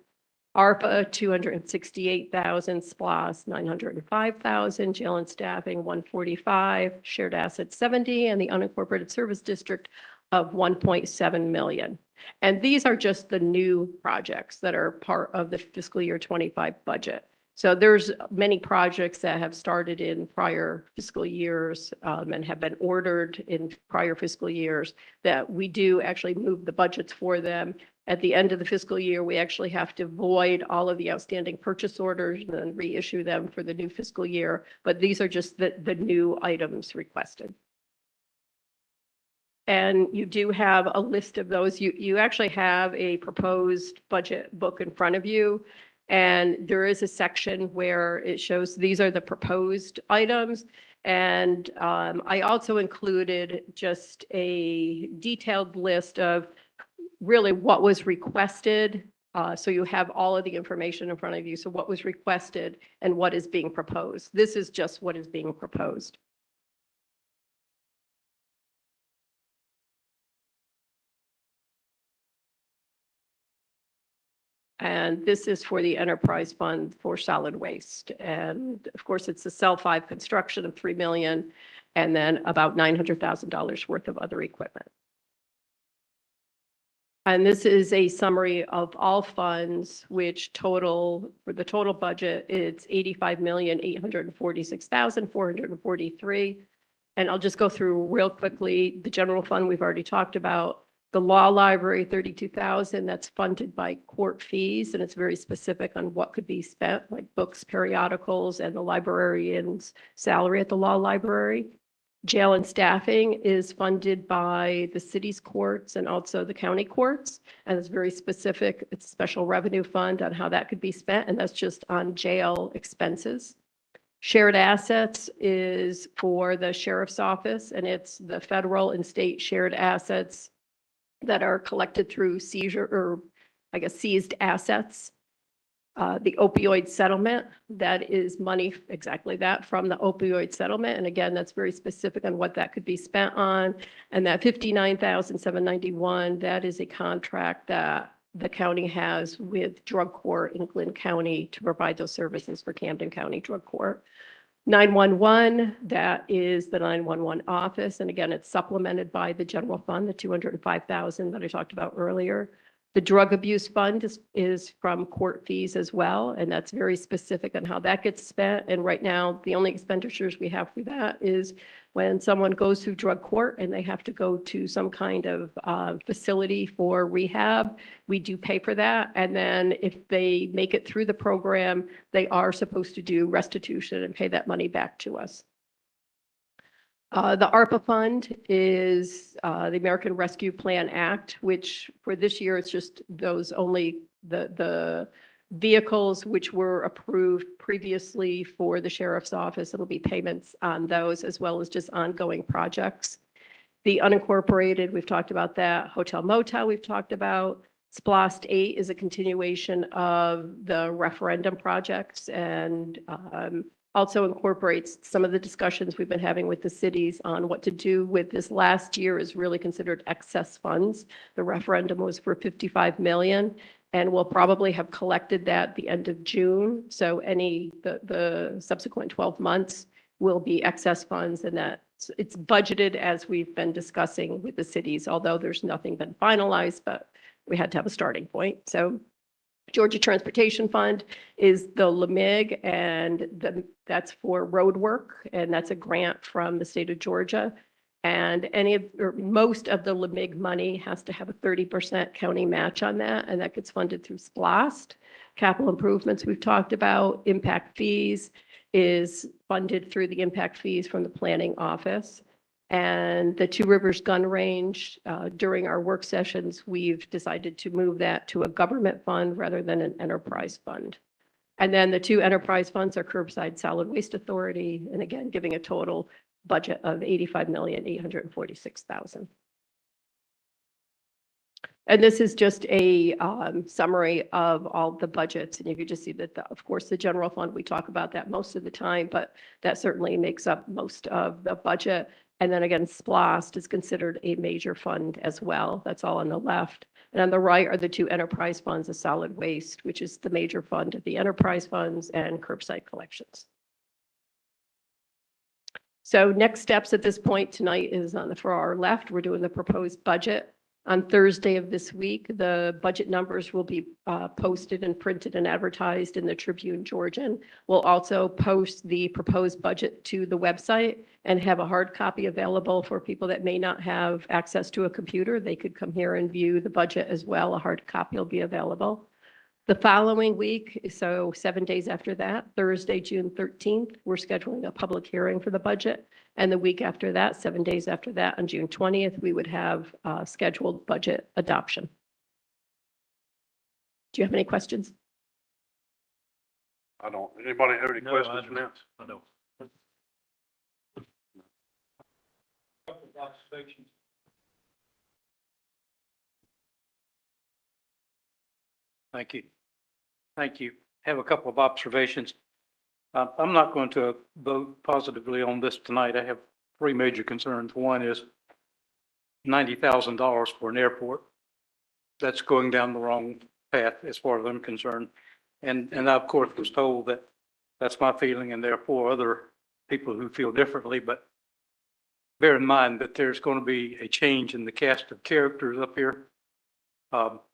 ARPA, 268,000, SPLOST, 905,000, jail and staffing, 145, shared assets, 70, and the unincorporated service district of 1.7 million. And these are just the new projects that are part of the fiscal year 25 budget. So there's many projects that have started in prior fiscal years and have been ordered in prior fiscal years that we do actually move the budgets for them. At the end of the fiscal year, we actually have to void all of the outstanding purchase orders and then reissue them for the new fiscal year. But these are just the new items requested. And you do have a list of those. You actually have a proposed budget book in front of you. And there is a section where it shows these are the proposed items. And I also included just a detailed list of really what was requested. So you have all of the information in front of you. So what was requested and what is being proposed. This is just what is being proposed. And this is for the enterprise fund for solid waste. And of course, it's the cell 5 construction of 3 million and then about $900,000 worth of other equipment. And this is a summary of all funds, which total, for the total budget, it's 85,846,443. And I'll just go through real quickly. The general fund, we've already talked about. The law library, 32,000, that's funded by court fees, and it's very specific on what could be spent, like books, periodicals, and the librarian's salary at the law library. Jail and staffing is funded by the city's courts and also the county courts, and it's very specific. It's a special revenue fund on how that could be spent, and that's just on jail expenses. Shared assets is for the sheriff's office, and it's the federal and state shared assets that are collected through seizure, or I guess seized assets. The opioid settlement, that is money, exactly that, from the opioid settlement. And again, that's very specific on what that could be spent on. And that 59,791, that is a contract that the county has with drug court in Glynn County to provide those services for Camden County Drug Court. 911, that is the 911 office. And again, it's supplemented by the general fund, the 205,000 that I talked about earlier. The drug abuse fund is from court fees as well, and that's very specific on how that gets spent. And right now, the only expenditures we have for that is when someone goes through drug court and they have to go to some kind of facility for rehab, we do pay for that. And then if they make it through the program, they are supposed to do restitution and pay that money back to us. The ARPA fund is the American Rescue Plan Act, which for this year, it's just those only the vehicles which were approved previously for the sheriff's office. It'll be payments on those as well as just ongoing projects. The unincorporated, we've talked about that. Hotel motel, we've talked about. SPLOST 8 is a continuation of the referendum projects and also incorporates some of the discussions we've been having with the cities on what to do with this. Last year is really considered excess funds. The referendum was for 55 million, and we'll probably have collected that at the end of June. So the subsequent 12 months will be excess funds, and that it's budgeted as we've been discussing with the cities, although there's nothing been finalized, but we had to have a starting point. So Georgia Transportation Fund is the LMIG, and that's for road work, and that's a grant from the state of Georgia. And most of the LMIG money has to have a 30% county match on that, and that gets funded through SPLOST. Capital improvements we've talked about. Impact fees is funded through the impact fees from the planning office. And the Two Rivers Gun Range, during our work sessions, we've decided to move that to a government fund rather than an enterprise fund. And then the two enterprise funds are Curbside Solid Waste Authority, and again, giving a total budget of 85,846,000. And this is just a summary of all the budgets. And you can just see that, of course, the general fund, we talk about that most of the time, but that certainly makes up most of the budget. And then again, SPLOST is considered a major fund as well. That's all on the left. And on the right are the two enterprise funds of solid waste, which is the major fund of the enterprise funds and curbside collections. So next steps at this point tonight is for our left, we're doing the proposed budget. On Thursday of this week, the budget numbers will be posted and printed and advertised in the Tribune Georgian. We'll also post the proposed budget to the website and have a hard copy available for people that may not have access to a computer. They could come here and view the budget as well. A hard copy will be available. The following week, so 7 days after that, Thursday, June 13th, we're scheduling a public hearing for the budget. And the week after that, 7 days after that, on June 20th, we would have scheduled budget adoption. Do you have any questions? I don't. Anybody have any No, questions I for Nancy? I don't. Couple of observations. Thank you. Thank you. Have a couple of observations. I'm not going to vote positively on this tonight. I have three major concerns. One is $90,000 for an airport. That's going down the wrong path as far as I'm concerned. And I, of course, was told that that's my feeling and therefore other people who feel differently. But bear in mind that there's going to be a change in the cast of characters up here.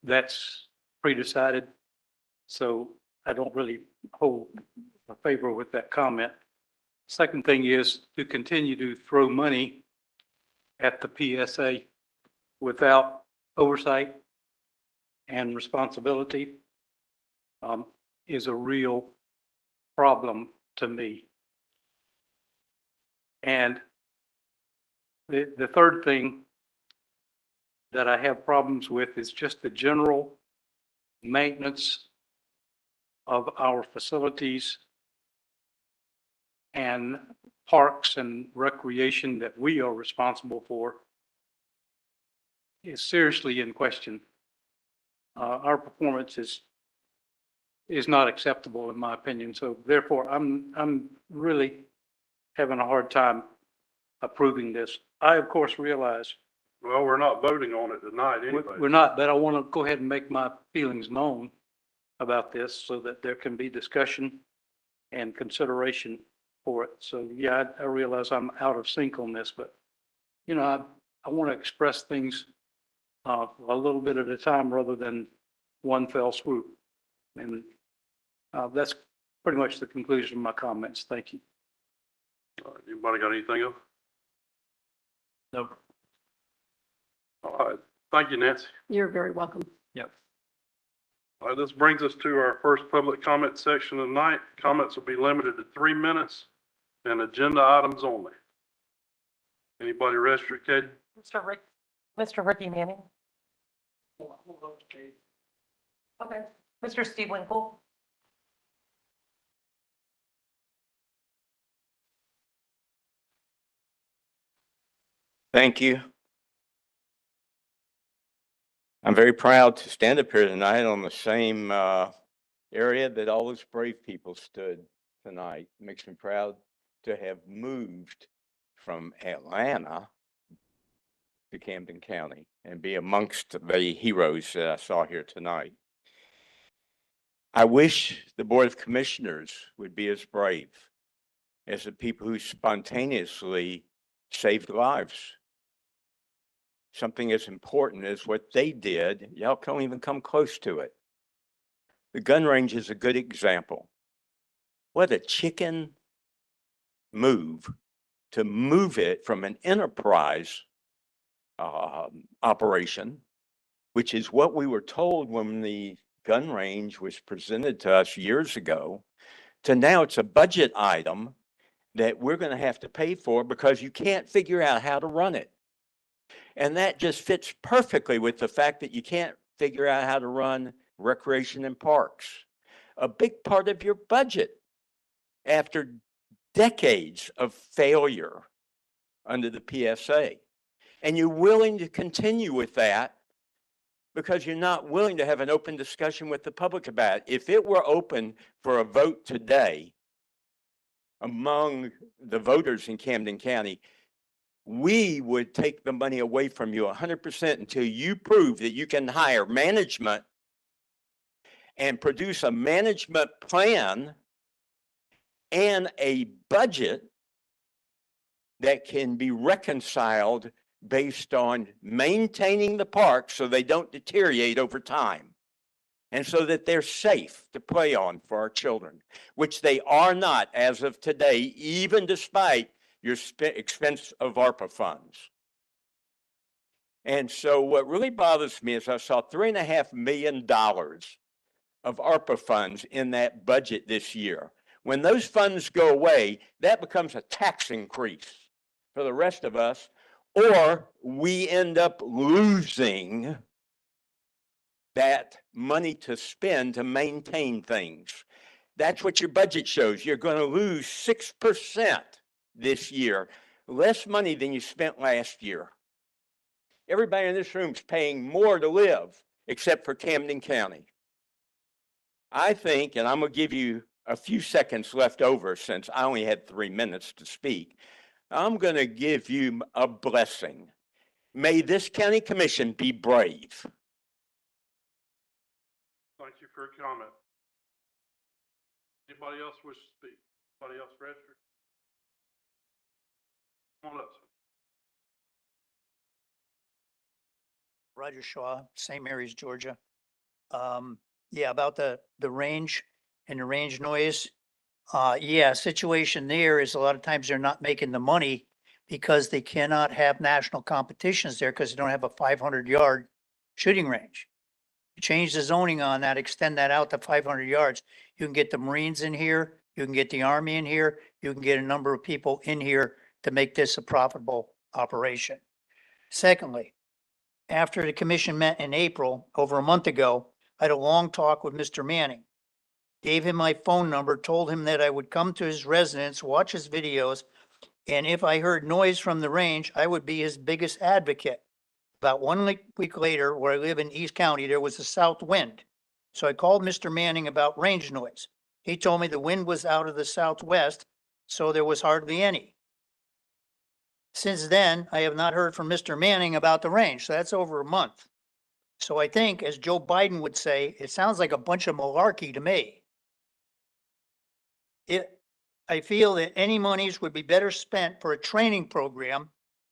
That's pre-decided. So I don't really hold a favor with that comment. Second thing is to continue to throw money at the PSA without oversight and responsibility is a real problem to me. And the third thing that I have problems with is just the general maintenance of our facilities and parks and recreation that we are responsible for is seriously in question. Our performance is not acceptable in my opinion. So therefore, I'm really having a hard time approving this. I, of course, realize Well, we're not voting on it tonight anyway. we're not, but I want to go ahead and make my feelings known about this so that there can be discussion and consideration for it. So yeah, I realize I'm out of sync on this, but you know, I want to express things a little bit at a time rather than one fell swoop. And that's pretty much the conclusion of my comments. Thank you. Anybody got anything else? No. All right. Thank you, Nancy. You're very welcome. Yep. All right, this brings us to our first public comment section of the night. Comments will be limited to 3 minutes and agenda items only. Anybody registered, Katie? Mr. Ricky Manning. Okay. Mr. Steve Winkle. Thank you. I'm very proud to stand up here tonight on the same area that all those brave people stood tonight. Makes me proud to have moved from Atlanta to Camden County and be amongst the heroes that I saw here tonight. I wish the Board of Commissioners would be as brave as the people who spontaneously saved lives. Something as important as what they did, y'all can't even come close to it. The gun range is a good example. What a chicken move to move it from an enterprise operation, which is what we were told when the gun range was presented to us years ago, to now it's a budget item that we're going to have to pay for because you can't figure out how to run it. And that just fits perfectly with the fact that you can't figure out how to run recreation and parks. A big part of your budget after decades of failure under the PSA. And you're willing to continue with that because you're not willing to have an open discussion with the public about it. If it were open for a vote today among the voters in Camden County, we would take the money away from you 100% until you prove that you can hire management and produce a management plan and a budget that can be reconciled based on maintaining the parks so they don't deteriorate over time and so that they're safe to play on for our children, which they are not as of today, even despite your expense of ARPA funds. And so what really bothers me is I saw $3.5 million of ARPA funds in that budget this year. When those funds go away, that becomes a tax increase for the rest of us, or we end up losing that money to spend to maintain things. That's what your budget shows. You're going to lose 6% this year, less money than you spent last year. Everybody in this room is paying more to live, except for Camden County. I think, and I'm going to give you a few seconds left over since I only had 3 minutes to speak. I'm going to give you a blessing. May this county commission be brave. or comment? Anybody else wish to speak? Anybody else registered? Come on up, sir. Roger Shaw, St. Mary's, Georgia. Yeah, about the range and the range noise. Yeah, situation there is a lot of times they're not making the money because they cannot have national competitions there because they don't have a 500-yard shooting range. Change the zoning on that, extend that out to 500 yards. You can get the Marines in here, you can get the Army in here, you can get a number of people in here to make this a profitable operation. Secondly, after the commission met in April, over a month ago, I had a long talk with Mr. Manning. Gave him my phone number, told him that I would come to his residence, watch his videos, and if I heard noise from the range, I would be his biggest advocate. About 1 week later, where I live in East County, there was a south wind. So I called Mr. Manning about range noise. He told me the wind was out of the southwest, so there was hardly any. Since then, I have not heard from Mr. Manning about the range, so that's over a month. So I think, as Joe Biden would say, it sounds like a bunch of malarkey to me. I feel that any monies would be better spent for a training program,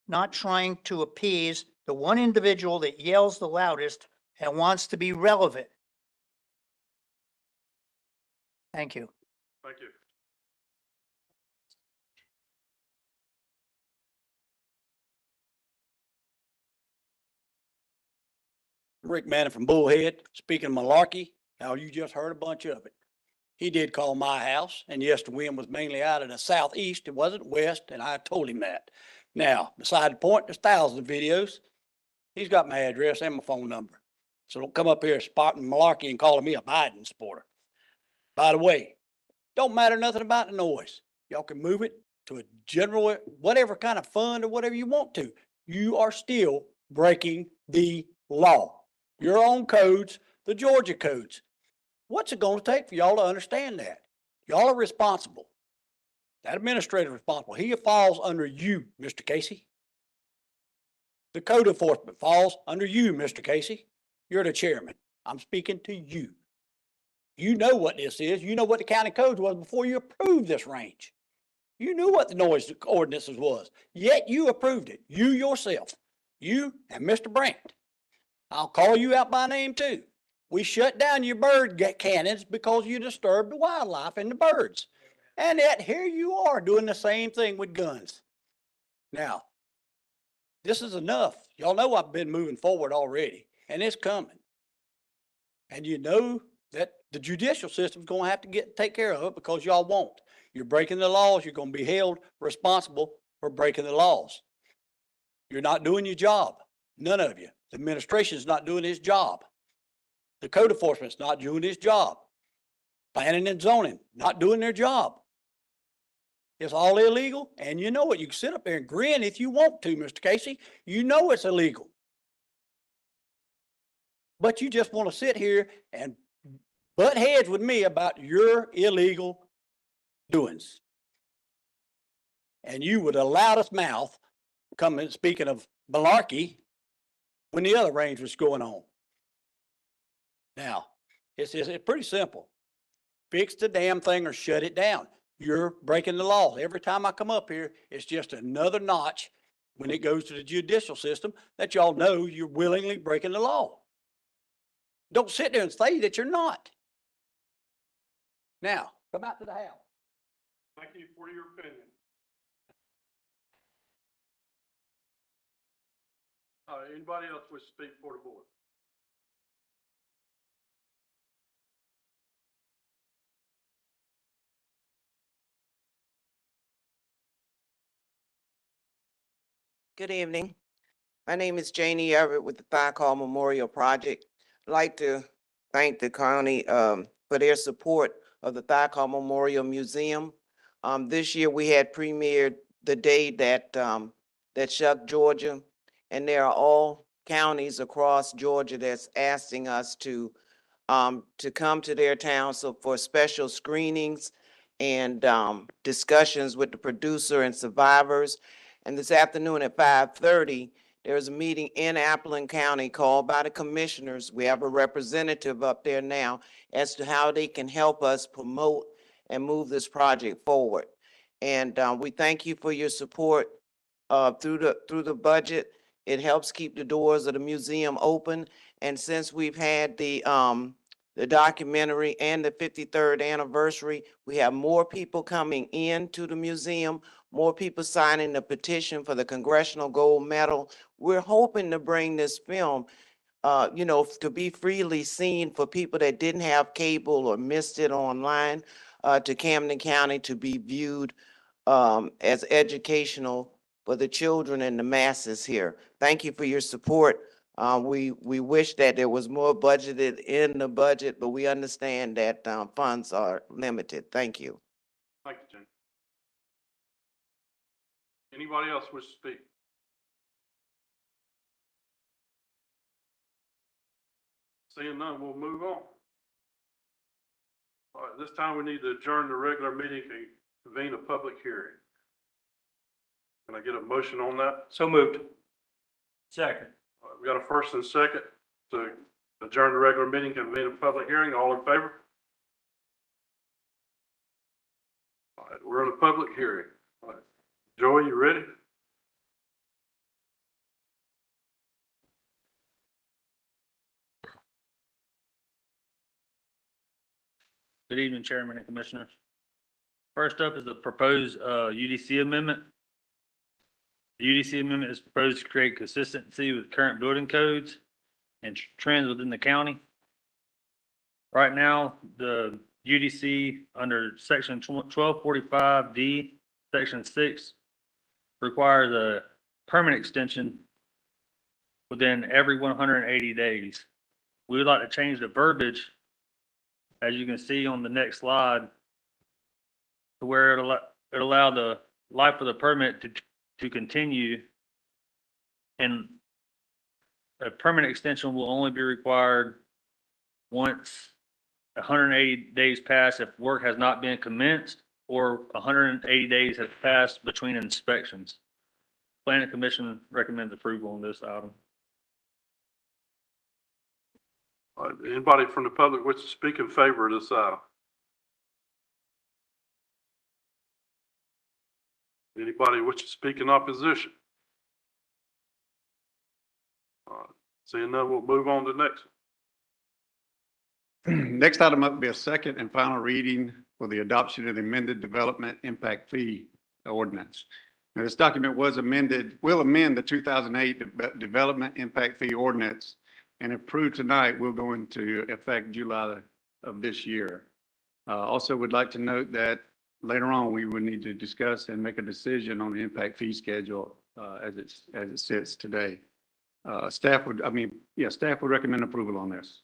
not trying to appease the one individual that yells the loudest and wants to be relevant. Thank you. Thank you. Rick Manning from Bullhead, speaking of malarkey, how you just heard a bunch of it. He did call my house, and yes, the wind was mainly out of the southeast. It wasn't west, and I told him that. Now, beside the point, there's thousands of videos. He's got my address and my phone number. So don't come up here spotting malarkey and calling me a Biden supporter. By the way, don't matter nothing about the noise. Y'all can move it to a general, whatever kind of fund or whatever you want to. You are still breaking the law. Your own codes, the Georgia codes. What's it going to take for y'all to understand that? Y'all are responsible. That administrator is responsible. He falls under you, Mr. Casey. The code enforcement falls under you, Mr. Casey. You're the chairman. I'm speaking to you. You know what this is. You know what the county code was before you approved this range. You knew what the noise ordinances was, yet you approved it. You yourself. You and Mr. Brandt. I'll call you out by name too. We shut down your bird cannons because you disturbed the wildlife and the birds. And yet here you are doing the same thing with guns. Now, this is enough. Y'all know I've been moving forward already, and it's coming. And you know that the judicial system's going to have to take care of it because y'all won't. You're breaking the laws. You're going to be held responsible for breaking the laws. You're not doing your job. None of you. The administration's not doing his job. The code enforcement's not doing his job. Planning and zoning, not doing their job. It's all illegal, and you know it. You can sit up there and grin if you want to, Mr. Casey. You know it's illegal. But you just want to sit here and butt heads with me about your illegal doings. And you with the loudest mouth coming, speaking of malarkey, when the other range was going on. Now, it's pretty simple. Fix the damn thing or shut it down. You're breaking the law. Every time I come up here, it's just another notch when it goes to the judicial system that y'all know you're willingly breaking the law. Don't sit there and say that you're not. Now, come out to the house. Thank you for your opinion. Anybody else wish to speak for the board? Good evening. My name is Janie Everett with the Fire Call Memorial Project. I'd like to thank the county for their support of the Fire Call Memorial Museum. This year we had premiered the day that Shuck, Georgia, and there are all counties across Georgia that's asking us to come to their town for special screenings and discussions with the producer and survivors. And this afternoon at 5:30 There's a meeting in Appleton County called by the commissioners. We have a representative up there now as to how they can help us promote and move this project forward. And we thank you for your support through the budget. It helps keep the doors of the museum open. And since we've had the documentary and the 53rd anniversary, we have more people coming into the museum, more people signing the petition for the Congressional Gold Medal. We're hoping to bring this film, to be freely seen for people that didn't have cable or missed it online, to Camden County to be viewed as educational for the children and the masses here. Thank you for your support. We wish that there was more budgeted in the budget, but we understand that funds are limited. Thank you. Thank you, Jane. Anybody else wish to speak? Seeing none, we'll move on. All right, this time we need to adjourn the regular meeting and convene a public hearing. Can I get a motion on that? So moved. Second. All right, we got a first and second to adjourn the regular meeting, convene a public hearing. All in favor? All right, we're in a public hearing. All right. Joey, you ready? Good evening, Chairman and Commissioners. First up is the proposed UDC amendment. The UDC amendment is proposed to create consistency with current building codes and trends within the county. Right now, the UDC under section 1245D, section 6, requires a permit extension within every 180 days. We would like to change the verbiage, as you can see on the next slide, to where it allow the life of the permit to continue, and a permanent extension will only be required once 180 days pass if work has not been commenced or 180 days has passed between inspections. Planning Commission recommends approval on this item. All right, anybody from the public wish to speak in favor of this item? Anybody wish to speak in opposition? All right, seeing none, we'll move on to the next. Next item up will be a second and final reading for the adoption of the amended development impact fee ordinance. Now, this document will amend the 2008 development impact fee ordinance, and if approved tonight, will go into effect July of this year. Also would like to note that later on, we would need to discuss and make a decision on the impact fee schedule as it sits today. Staff would recommend approval on this.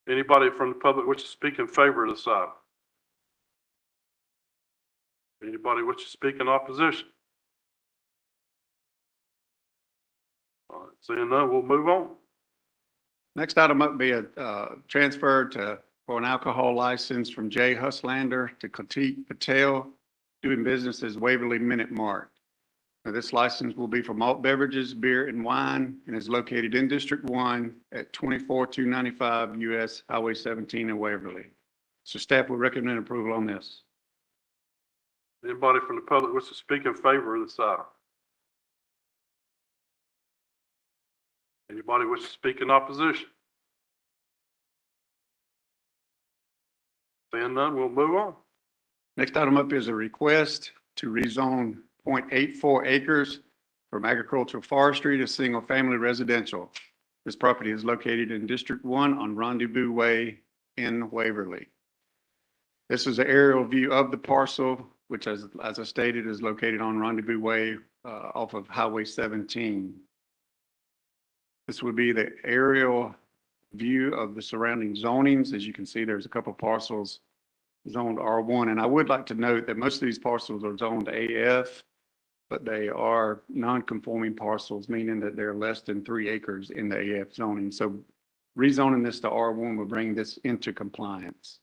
Anybody from the public wish to speak in favor of this item? Anybody wish to speak in opposition? All right, seeing none, we'll move on. Next item up will be a transfer for an alcohol license from Jay Huslander to Katik Patel, doing business as Waverly Minute Mart. Now, this license will be for malt beverages, beer, and wine, and is located in District 1 at 24295 US Highway 17 in Waverly. So staff will recommend approval on this. Anybody from the public wish to speak in favor of this item? Anybody wish to speak in opposition? Seeing none, we'll move on. Next item up is a request to rezone 0.84 acres from agricultural forestry to single-family residential. This property is located in District 1 on Rendezvous Way in Waverly. This is an aerial view of the parcel, which, as I stated, is located on Rendezvous Way off of Highway 17. This would be the aerial view of the surrounding zonings. As you can see, there's a couple parcels zoned R1. And I would like to note that most of these parcels are zoned AF, but they are non-conforming parcels, meaning that they're less than 3 acres in the AF zoning. So rezoning this to R1 will bring this into compliance.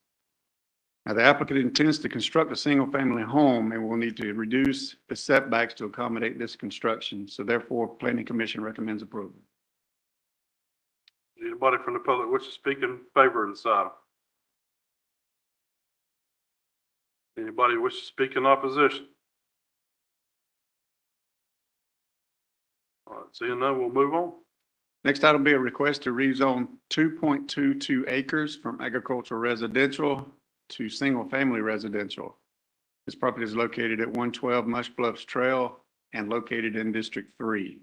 Now, the applicant intends to construct a single-family home and will need to reduce the setbacks to accommodate this construction. So therefore, Planning Commission recommends approval. Anybody from the public wish to speak in favor of this item? Anybody wish to speak in opposition? All right, seeing none, we'll move on. Next item will be a request to rezone 2.22 acres from agricultural residential to single-family residential. This property is located at 112 Mush Bluffs Trail and located in District 3.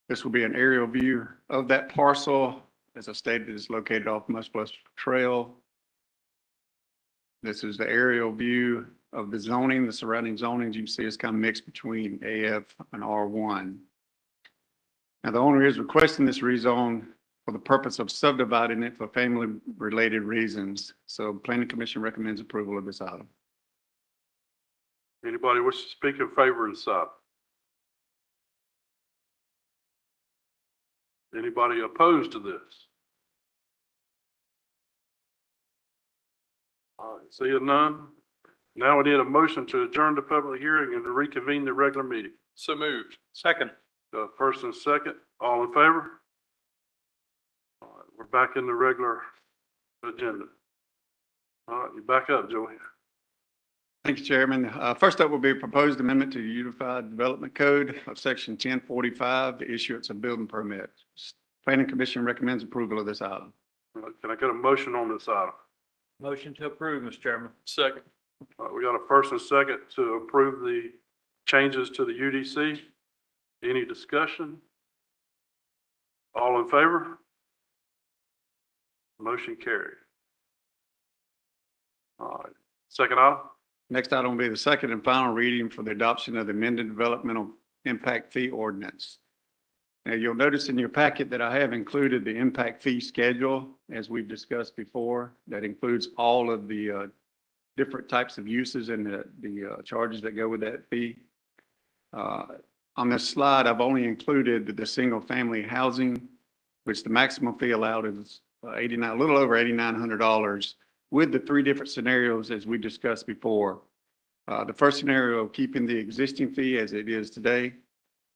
This will be an aerial view of that parcel. As I stated, it's located off Mush Bluffs Trail. This is the aerial view of the zoning, the surrounding zonings. You can see it's kind of mixed between AF and R1. Now, the owner is requesting this rezone for the purpose of subdividing it for family-related reasons. So Planning Commission recommends approval of this item. Anybody wish to speak in favor of this item? Anybody opposed to this? All right, seeing none. Now we need a motion to adjourn the public hearing and to reconvene the regular meeting. So moved. Second. First and second, all in favor? All right, we're back in the regular agenda. All right, you back up, Joey. Thank you, Chairman. First up will be a proposed amendment to the Unified Development Code of Section 1045, the issuance of building permits. Planning Commission recommends approval of this item. All right, can I get a motion on this item? Motion to approve, Mr. Chairman. Second. All right, we got a first and second to approve the changes to the UDC. Any discussion? All in favor? Motion carried. All right, second item? Next item will be the second and final reading for the adoption of the amended developmental impact fee ordinance. Now, you'll notice in your packet that I have included the impact fee schedule, as we've discussed before. That includes all of the different types of uses and the charges that go with that fee. On this slide, I've only included the single-family housing, which the maximum fee allowed is a little over $8,900, with the three different scenarios as we discussed before. The first scenario, keeping the existing fee as it is today.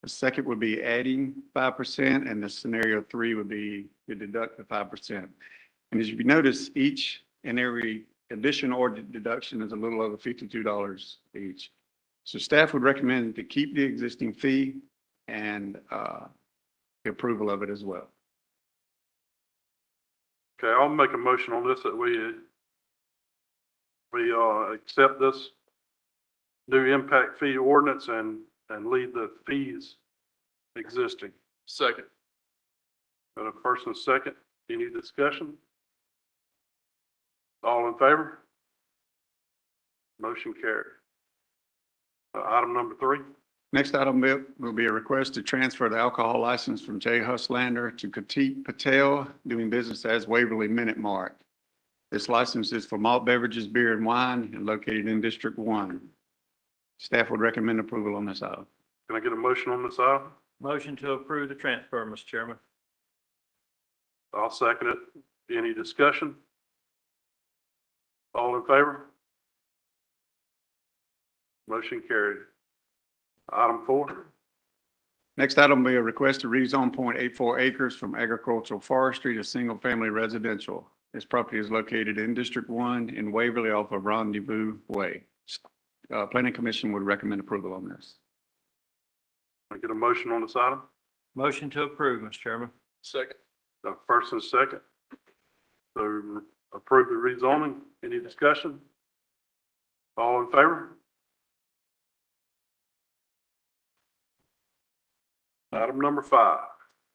The second would be adding 5%, and the scenario 3 would be to deduct the 5%. And as you notice, each and every addition or deduction is a little over $52 each. So staff would recommend to keep the existing fee and the approval of it as well. Okay, I'll make a motion on this that we accept this new impact fee ordinance and leave the fees existing. Second. Got a first and second. Any discussion? All in favor? Motion carried. Item number 3. Next item will be a request to transfer the alcohol license from J. Huslander to Katit Patel, doing business as Waverly Minute Mart. This license is for malt beverages, beer, and wine, and located in District 1. Staff would recommend approval on this item. Can I get a motion on this item? Motion to approve the transfer, Mr. Chairman. I'll second it. Any discussion? All in favor? Motion carried. Item 4. Next item will be a request to rezone 0.84 acres from agricultural forestry to single-family residential. This property is located in District 1 in Waverly off of Rendezvous Way. Planning Commission would recommend approval on this. Can I get a motion on this item? Motion to approve, Mr. Chairman. Second. First and second. So approve the rezoning. Any discussion? All in favor? Item number 5.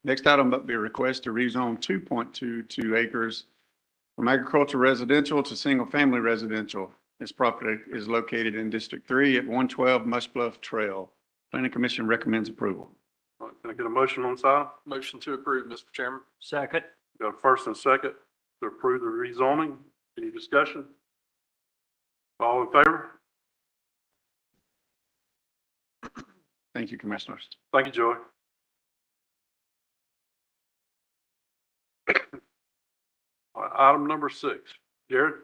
Next item will be a request to rezone 2.22 acres from agricultural residential to single-family residential. This property is located in District 3 at 112 Mush Bluff Trail. Planning Commission recommends approval. All right, can I get a motion on this item? Motion to approve, Mr. Chairman. Second. Got a first and second to approve the rezoning. Any discussion? All in favor? Thank you, Commissioners. Thank you, Joey. All right, item number 6. Jared?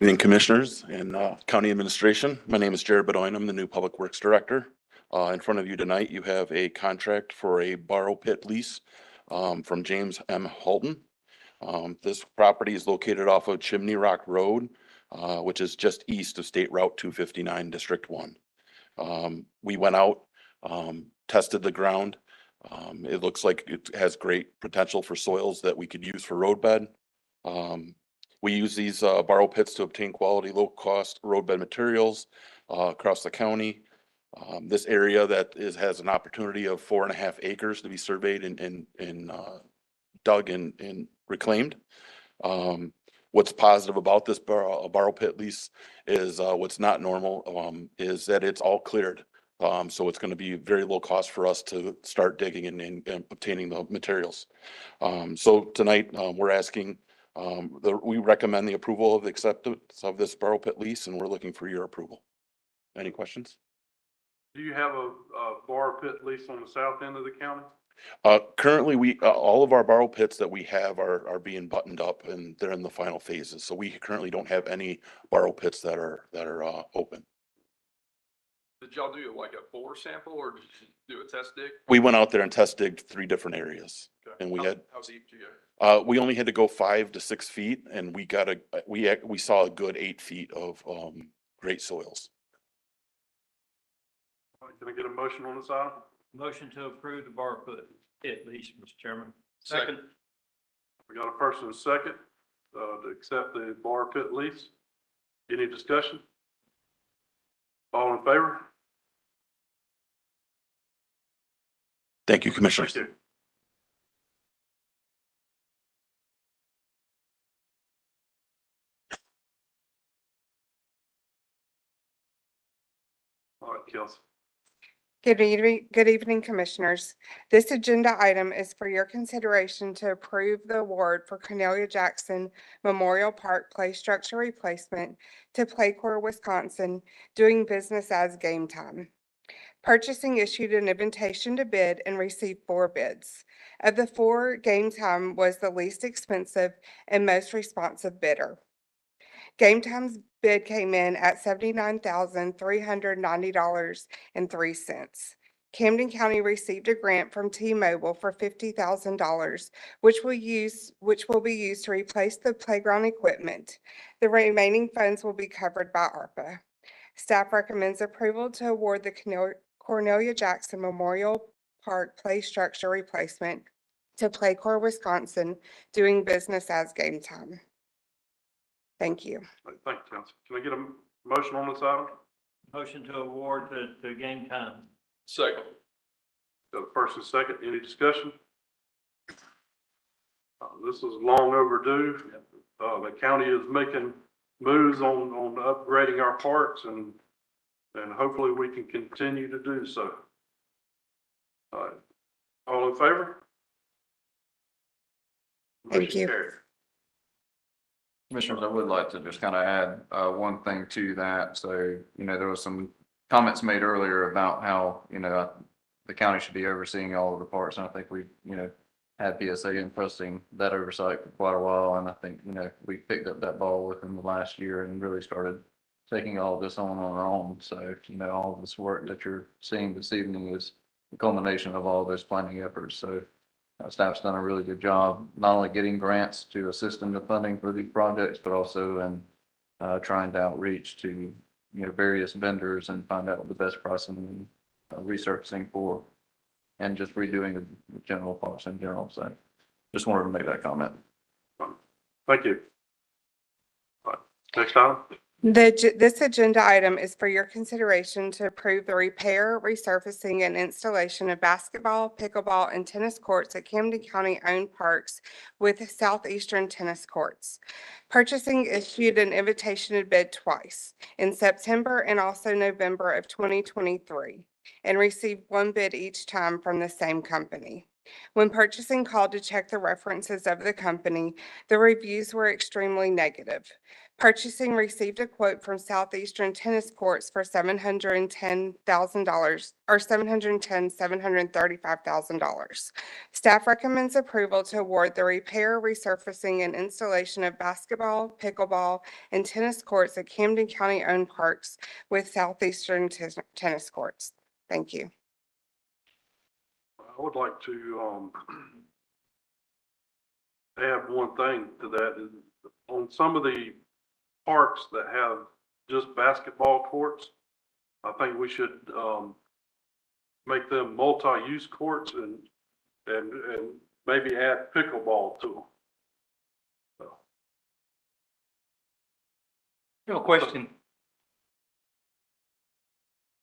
Evening Commissioners and County Administration. My name is Jared Bedoin. I'm the new Public Works Director. In front of you tonight, you have a contract for a borrow pit lease from James M. Halton. This property is located off of Chimney Rock Road, which is just east of State Route 259, District 1. We went out, tested the ground. It looks like it has great potential for soils that we could use for roadbed. We use these borrow pits to obtain quality, low-cost roadbed materials across the county. This area that has an opportunity of 4.5 acres to be surveyed and dug and reclaimed. What's positive about this borrow pit lease is what's not normal is that it's all cleared. So it's going to be very low cost for us to start digging and obtaining the materials. So tonight we're asking, we recommend the approval of the acceptance of this borrow pit lease, and we're looking for your approval. Any questions? Do you have a borrow pit lease on the south end of the county? Currently, all of our borrow pits that we have are being buttoned up and they're in the final phases. So we currently don't have any borrow pits that are open. Did y'all do like a bore sample or did you do a test dig? We went out there and test digged 3 different areas, Okay. and How deep did you go? we only had to go 5 to 6 feet, and we saw a good 8 feet of great soils. All right, can I get a motion on this item? Motion to approve the borrow pit lease, Mr. Chairman. Second. We got a first and a second to accept the borrow pit lease. Any discussion? All in favor? Thank you, Commissioners. Thank you. All right, Kelsey. Good evening, Commissioners. This agenda item is for your consideration to approve the award for Cornelia Jackson Memorial Park Play Structure Replacement to Playcore, Wisconsin, doing business as Game Time. Purchasing issued an invitation to bid and received 4 bids. Of the 4, Game Time was the least expensive and most responsive bidder. Game Time's bid came in at $79,390.03. Camden County received a grant from T-Mobile for $50,000, which will be used to replace the playground equipment. The remaining funds will be covered by ARPA. Staff recommends approval to award the Cornelia Jackson Memorial Park Play Structure Replacement to Playcore, Wisconsin, doing business as Game Time. Thank you. Thank you, Council. Can I get a motion on this item? Motion to award to Game Time. Second. Got a first and second. Any discussion? This is long overdue. The county is making moves on upgrading our parks, and hopefully we can continue to do so. All right. All in favor? Thank Motion you. carried. Commissioners, I would like to just kind of add one thing to that. So, there was some comments made earlier about how, the county should be overseeing all of the parks. And I think we, had PSA entrusting that oversight for quite a while. And I think, we picked up that ball within the last year and really started taking all of this on our own. So, all of this work that you're seeing this evening is the culmination of all those planning efforts. So, staff's done a really good job, not only getting grants to assist in the funding for these projects, but also in trying to outreach to, various vendors and find out what the best pricing and resurfacing for, and just redoing the general parks in general. So just wanted to make that comment. Thank you. All right. Next item. This agenda item is for your consideration to approve the repair, resurfacing, and installation of basketball, pickleball, and tennis courts at Camden County-owned parks with southeastern tennis courts. Purchasing issued an invitation to bid twice, in September and also November of 2023, and received 1 bid each time from the same company. When purchasing called to check the references of the company, the reviews were extremely negative. Purchasing received a quote from Southeastern Tennis Courts for $735,000. Staff recommends approval to award the repair, resurfacing, and installation of basketball, pickleball, and tennis courts at Camden County-owned parks with Southeastern Tennis Courts. Thank you. I would like to, add one thing to that. Is on some of the parks that have just basketball courts, I think we should, make them multi-use courts and maybe add pickleball to them. So, No question.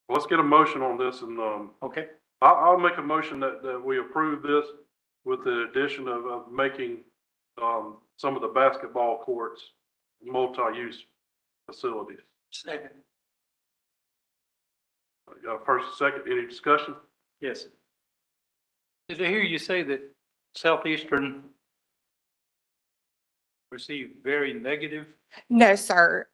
let's get a motion on this and, Okay. I'll make a motion that we approve this with the addition of making, some of the basketball courts multi-use facilities. Second. First and second, any discussion? Yes. Did I hear you say that Southeastern received very negative? No, sir.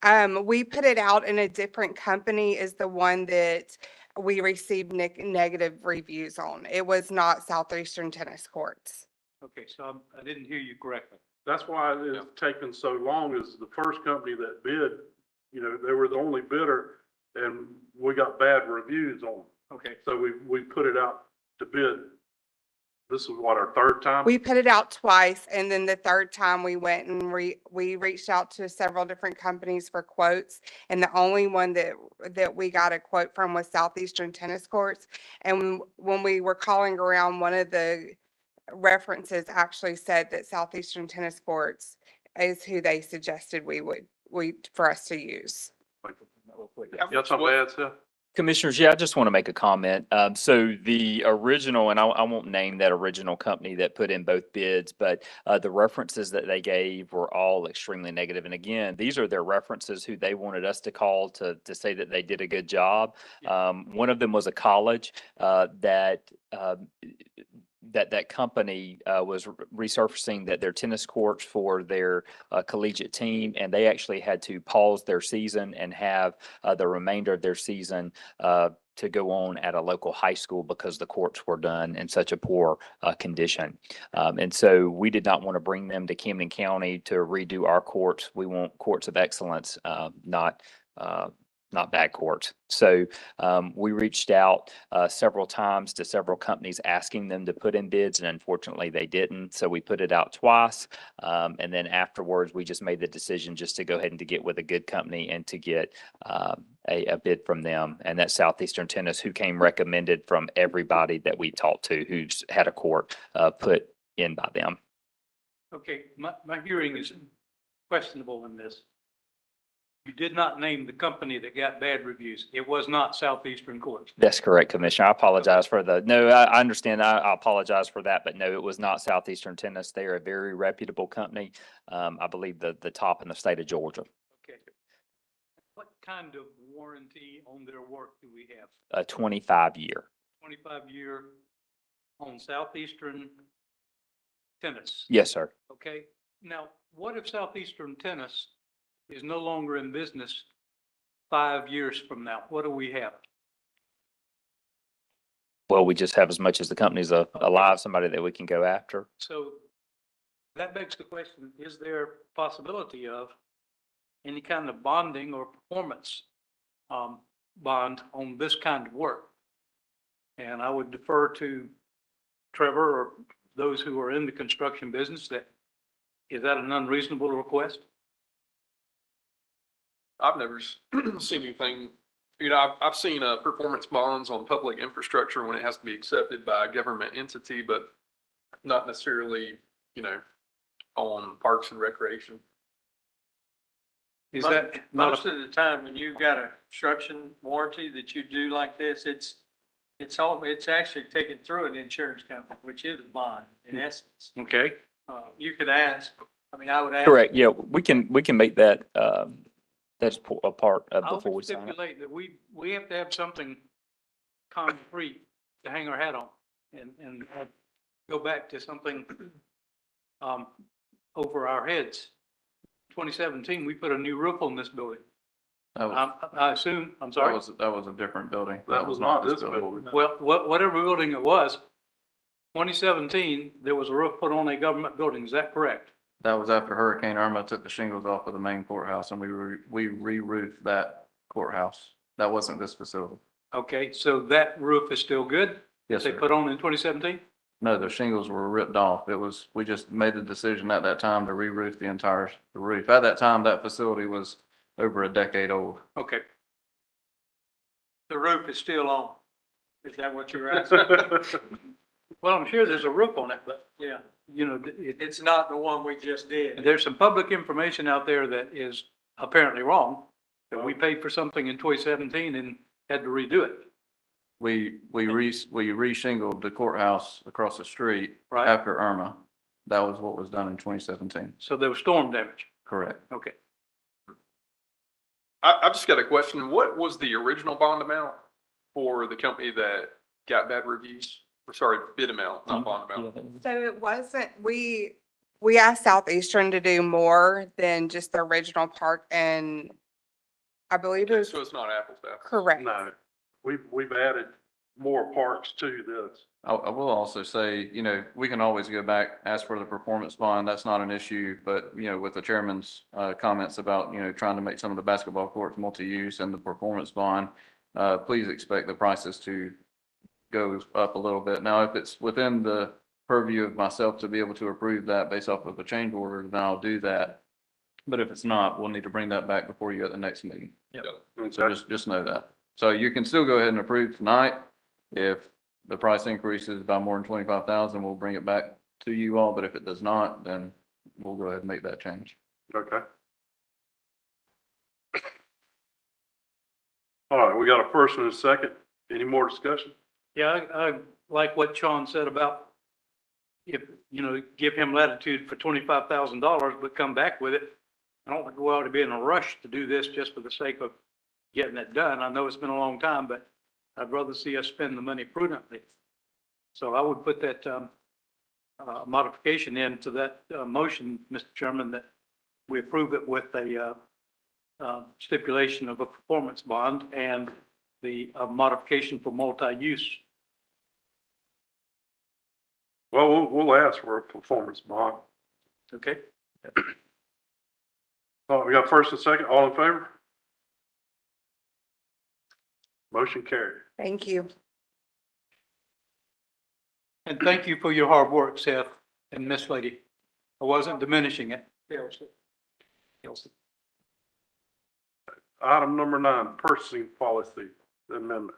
We put it out and a different company is the one that we received negative reviews on. It was not Southeastern Tennis Courts. Okay, so I didn't hear you correctly. That's why it's taken so long, is the first company that bid, they were the only bidder and we got bad reviews on them. Okay. So we put it out to bid. This is what, our third time? We put it out twice, and then the third time we went and we reached out to several different companies for quotes, and the only one that we got a quote from was Southeastern Tennis Courts. And when we were calling around, one of the references actually said that Southeastern Tennis Courts is who they suggested for us to use. You got something to add, Seth? Commissioners, yeah, I just want to make a comment. So the original, and I won't name that original company that put in both bids, but the references that they gave were all extremely negative. And again, these are their references who they wanted us to call to say that they did a good job. One of them was a college that company was resurfacing their tennis courts for their collegiate team, and they actually had to pause their season and have the remainder of their season to go on at a local high school because the courts were done in such a poor condition. And so we did not want to bring them to Camden County to redo our courts. We want courts of excellence, not bad courts. So we reached out several times to several companies asking them to put in bids, and unfortunately they didn't. So we put it out twice. And then afterwards, we just made the decision just to go ahead and to get with a good company and to get a bid from them. And that's Southeastern Tennis, who came recommended from everybody that we talked to who's had a court put in by them. Okay, my hearing is questionable in this. You did not name the company that got bad reviews. It was not Southeastern Courts. That's correct, Commissioner. I apologize for I understand. I apologize for that, but no, it was not Southeastern Tennis. They are a very reputable company. I believe the top in the state of Georgia. Okay. What kind of warranty on their work do we have? A 25-year. 25-year on Southeastern Tennis? Yes, sir. Okay. Now, what if Southeastern Tennis is no longer in business 5 years from now? What do we have? Well, we just have as much as the company's alive, somebody that we can go after. So that begs the question, is there possibility of any kind of bonding or performance bond on this kind of work? And I would defer to Trevor or those who are in the construction business. Is that an unreasonable request? I've never seen anything, I've seen performance bonds on public infrastructure when it has to be accepted by a government entity, but not necessarily, on parks and recreation. Is that Most of the time when you've got a construction warranty that you do like this, it's actually taken through an insurance company, which is a bond in essence. okay? You could ask, I would ask. Correct. Yeah, we can make that, that's a part of I before we would sign it. stipulate that we have to have something concrete to hang our hat on and go back to something over our heads 2017, we put a new roof on this building. That was, I assume, I'm sorry. that was a different building. That was not this building. Well, whatever building it was, 2017, there was a roof put on a government building. Is that correct? That was after Hurricane Irma took the shingles off of the main courthouse and we re-roofed that courthouse. That wasn't this facility. Okay, so that roof is still good? Yes, They sir. put on in 2017? No, the shingles were ripped off. We just made the decision at that time to re-roof the entire roof. At that time, that facility was over a decade old. Okay. The roof is still on. Is that what you're asking? Well, I'm sure there's a roof on it, but, Yeah, you know, it's not the one we just did. there's some public information out there that is apparently wrong, that we paid for something in 2017 and had to redo it. We re-shingled the courthouse across the street Right. after Irma. That was what was done in 2017. So there was storm damage. Correct. Okay. I've just got a question. What was the original bond amount for the company that got bad reviews? Or sorry, bid amount, not bond amount. So it wasn't, we asked Southeastern to do more than just the original park, and I believe it Okay, was so it's not apples to apples. correct. No, we've added more parks to this. I will also say, we can always go back, ask for the performance bond. That's not an issue. But, with the chairman's comments about, trying to make some of the basketball courts multi-use and the performance bond, please expect the prices to go up a little bit. Now, if it's within the purview of myself to be able to approve that based off of a change order, then I'll do that. But if it's not, we'll need to bring that back before you at the next meeting. So just know that. So you can still go ahead and approve tonight. If the price increases by more than 25,000, we'll bring it back to you all. But if it does not, then we'll go ahead and make that change. Okay. All right, we got a first and a second. Any more discussion? Yeah, I like what Sean said about if, give him latitude for $25,000, but come back with it. I don't think we ought to be in a rush to do this just for the sake of getting it done. I know it's been a long time, but I'd rather see us spend the money prudently. So I would put that modification into that motion, Mr. Chairman, that we approve it with a stipulation of a performance bond and the modification for multi-use. Well, we'll ask for a performance bond. Okay? We got first and second. All in favor? Motion carried. Thank you. And thank you for your hard work, Seth and Miss Lady. I wasn't diminishing it. Item number 9, purchasing policy amendment.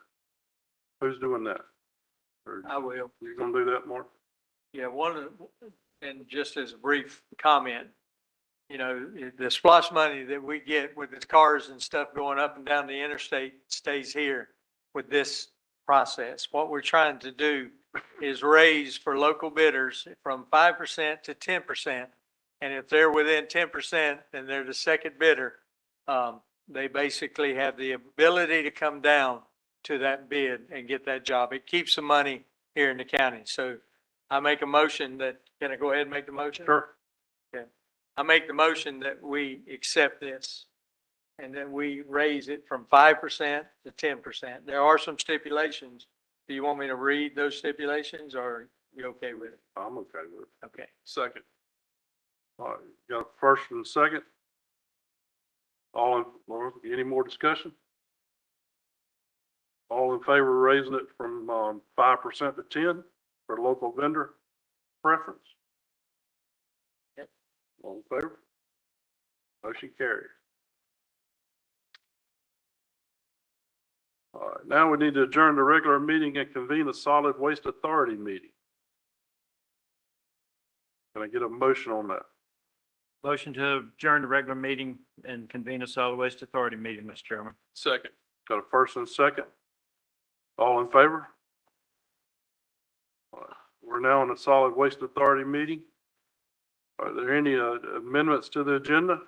Who's doing that? Or I will. you gonna do that, Mark? Yeah, and just as a brief comment, the splash money that we get with the cars and stuff going up and down the interstate stays here with this process. What we're trying to do is raise for local bidders from 5% to 10%. And if they're within 10%, then they're the second bidder. They basically have the ability to come down to that bid and get that job. It keeps the money here in the county. So I make a motion can I go ahead and make the motion? Sure. Okay. I make the motion that we accept this and that we raise it from 5% to 10%. There are some stipulations. Do you want me to read those stipulations or are you okay with it? I'm okay with it. Okay. Second. All right, got a first and a second. Any more discussion? All in favor of raising it from 5% to 10 for local vendor preference? Yep. All in favor? Motion carries. All right, now we need to adjourn the regular meeting and convene a solid waste authority meeting. Can I get a motion on that? Motion to adjourn the regular meeting and convene a solid waste authority meeting, Mr. Chairman. Second. Got a first and a second. All in favor? All right, we're now in a solid waste authority meeting. Are there any amendments to the agenda?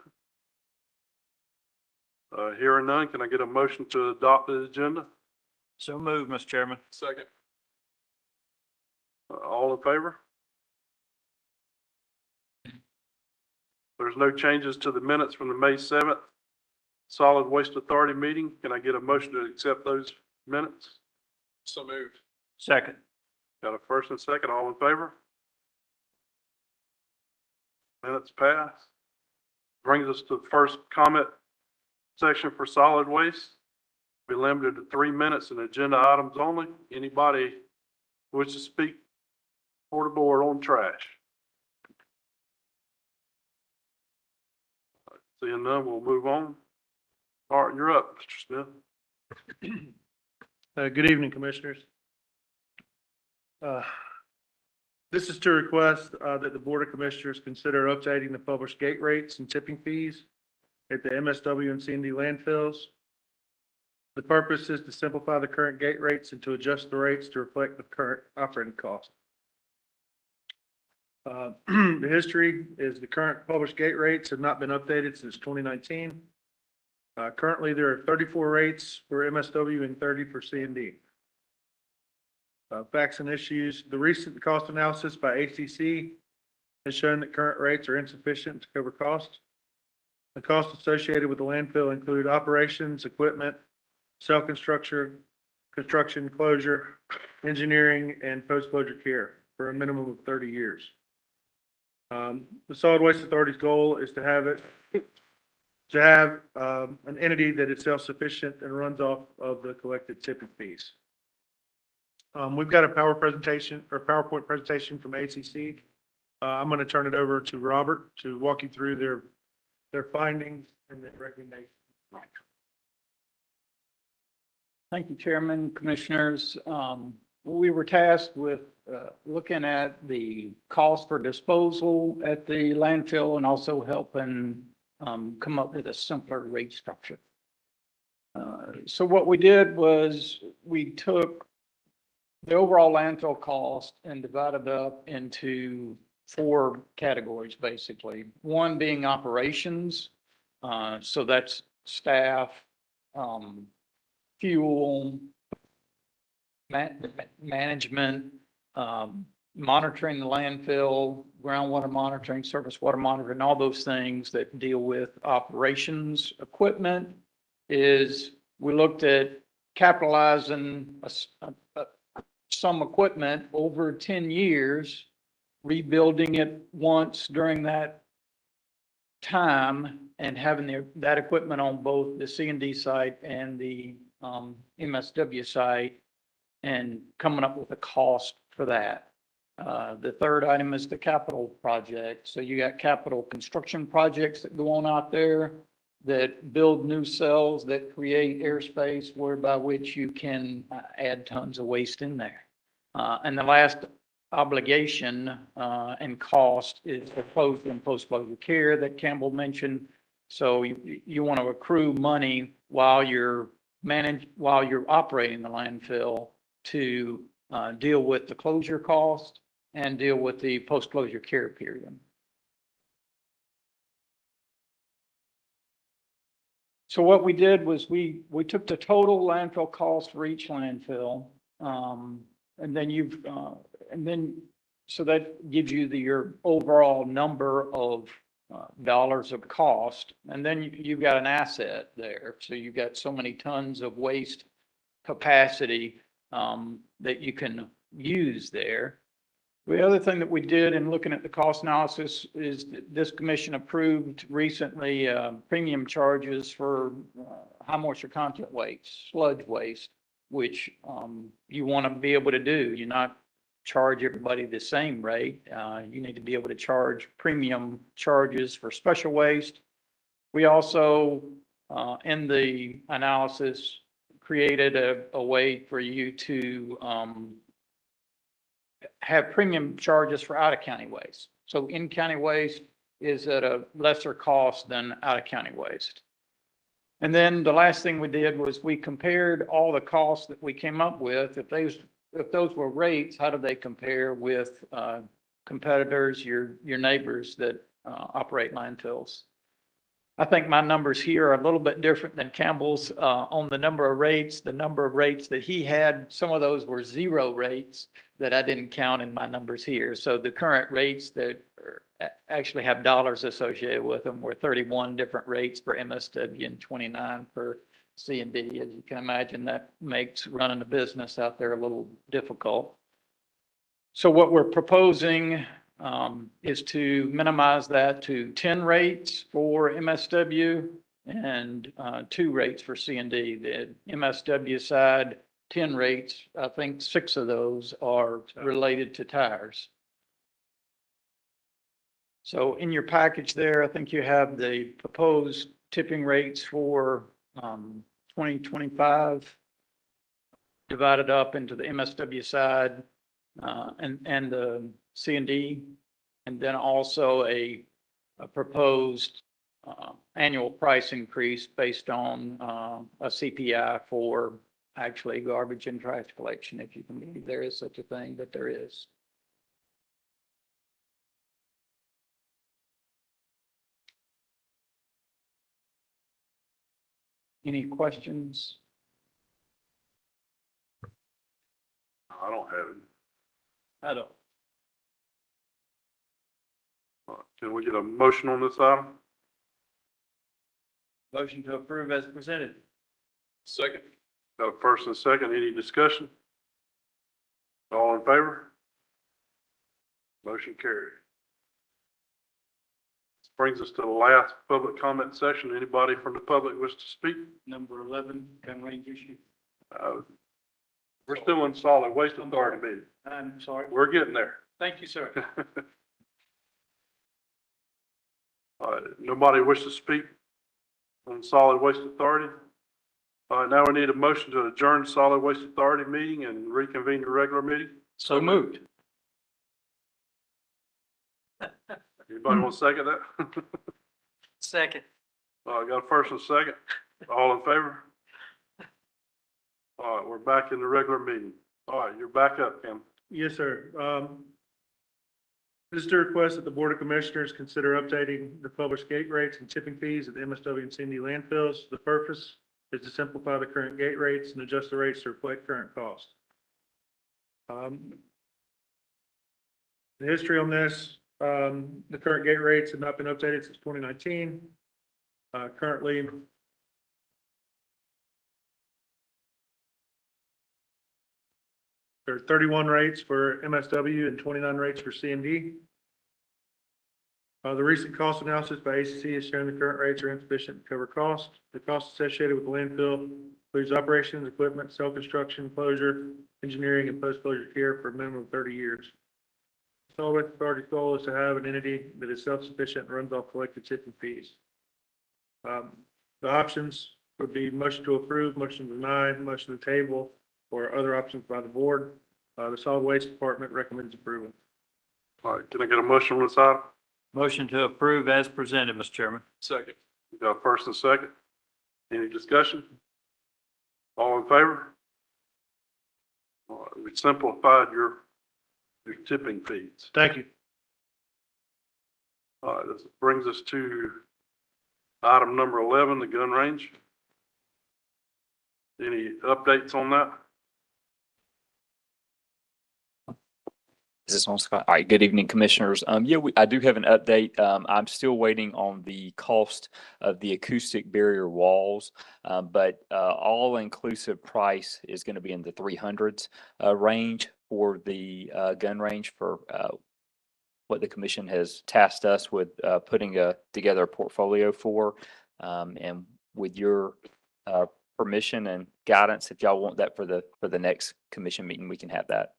Hearing none, can I get a motion to adopt the agenda? So moved, Mr. Chairman. Second. All in favor? There's no changes to the minutes from the May 7th Solid Waste Authority meeting. Can I get a motion to accept those minutes? So moved. Second. Got a first and second, all in favor? Minutes pass. Brings us to the first comment section for solid waste. Be limited to 3 minutes and agenda items only. Anybody wish to speak for the board on trash? Seeing none, we'll move on. All right, you're up, Mr. Smith. Good evening, Commissioners. This is to request that the Board of Commissioners consider updating the published gate rates and tipping fees at the MSW and C&D landfills. The purpose is to simplify the current gate rates and to adjust the rates to reflect the current operating cost. The history is the current published gate rates have not been updated since 2019. Currently, there are 34 rates for MSW and 30 for C&D. Facts and issues. The recent cost analysis by ACC has shown that current rates are insufficient to cover costs. The costs associated with the landfill include operations, equipment, cell construction, closure, engineering, and post-closure care for a minimum of 30 years. The Solid Waste Authority's goal is to have an entity that is self-sufficient and runs off of the collected tipping fees. We've got a PowerPoint presentation from ACC. I'm going to turn it over to Robert to walk you through their findings and their recommendations. Thank you, Chairman, Commissioners. We were tasked with looking at the cost for disposal at the landfill and also helping come up with a simpler rate structure. So what we did was we took the overall landfill cost and divided it up into 4 categories, basically. One being operations. So that's staff, fuel, management, monitoring the landfill, groundwater monitoring, surface water monitoring, all those things that deal with operations. Equipment is, we looked at capitalizing some equipment over 10 years, rebuilding it once during that time and having that equipment on both the C&D site and the MSW site and coming up with a cost for that. The third item is the capital project. So you got capital construction projects that go on out there that build new cells that create airspace whereby which you can add tons of waste in there. And the last obligation and cost is the post and post-closure care that Campbell mentioned. So you want to accrue money while you're operating the landfill to deal with the closure cost and deal with the post-closure care period. So what we did was we took the total landfill cost for each landfill, and then so that gives you your overall number of dollars of cost, and then you've got an asset there. So you've got so many tons of waste capacity that you can use there. The other thing that we did in looking at the cost analysis is that this commission approved recently premium charges for high moisture content waste, sludge waste, which you want to be able to do. You're not charge everybody the same rate. You need to be able to charge premium charges for special waste. We also, in the analysis, created a way for you to have premium charges for out-of-county waste. So in-county waste is at a lesser cost than out-of-county waste. And then the last thing we did was we compared all the costs that we came up with. If those were rates, how do they compare with competitors, your neighbors that operate landfills? I think my numbers here are a little bit different than Campbell's, on the number of rates. The number of rates that he had, some of those were zero rates that I didn't count in my numbers here. So the current rates that actually have dollars associated with them were 31 different rates for MSW and 29 for C&D. As you can imagine, that makes running a business out there a little difficult. So what we're proposing is to minimize that to 10 rates for MSW and 2 rates for C&D. The MSW side, 10 rates, I think 6 of those are related to tires. So in your package there, I think you have the proposed tipping rates for 2025 divided up into the MSW side and the C&D, and then also a proposed annual price increase based on a CPI for actually garbage and trash collection, if you can believe there is such a thing, but there is. Any questions? I don't have it. I don't. Can we get a motion on this item? Motion to approve as presented. Second. Got a first and second. Any discussion? All in favor? Motion carried. This brings us to the last public comment session. Anybody from the public wish to speak? Number 11, gun range issue. We're still in solid waste authority meeting. I'm sorry. We're getting there. Thank you, sir. All right, nobody wish to speak on solid waste authority? All right, now we need a motion to adjourn solid waste authority meeting and reconvene the regular meeting. So moved. Anybody want to second that? Second. I got a first and a second. All in favor? All right, we're back in the regular meeting. All right, you're back up, Kim. Yes, sir. This is to request that the Board of Commissioners consider updating the published gate rates and tipping fees at the MSW and C&D landfills. The purpose is to simplify the current gate rates and adjust the rates to reflect current costs. The history on this, the current gate rates have not been updated since 2019. Currently, there are 31 rates for MSW and 29 rates for C&D. The recent cost analysis by ACC has shown the current rates are insufficient to cover costs. The costs associated with the landfill includes operations, equipment, self-construction, closure, engineering, and post-closure care for a minimum of 30 years. Solid Waste Authority's goal is to have an entity that is self-sufficient and runs off collected tipping fees. The options would be motion to approve, motion to deny, motion to table, or other options by the board. The Solid Waste Department recommends approval. All right, can I get a motion on this item? Motion to approve as presented, Mr. Chairman. Second. You got a first and second. Any discussion? All in favor? All right, we simplified your tipping fees. Thank you. All right, this brings us to item number 11, the gun range. Any updates on that? Is this on, Scott? All right, good evening, Commissioners. Yeah, I do have an update. I'm still waiting on the cost of the acoustic barrier walls, but all-inclusive price is going to be in the 300s range for the gun range for what the Commission has tasked us with putting together a portfolio for. And with your permission and guidance, if y'all want that for the next Commission meeting, we can have that.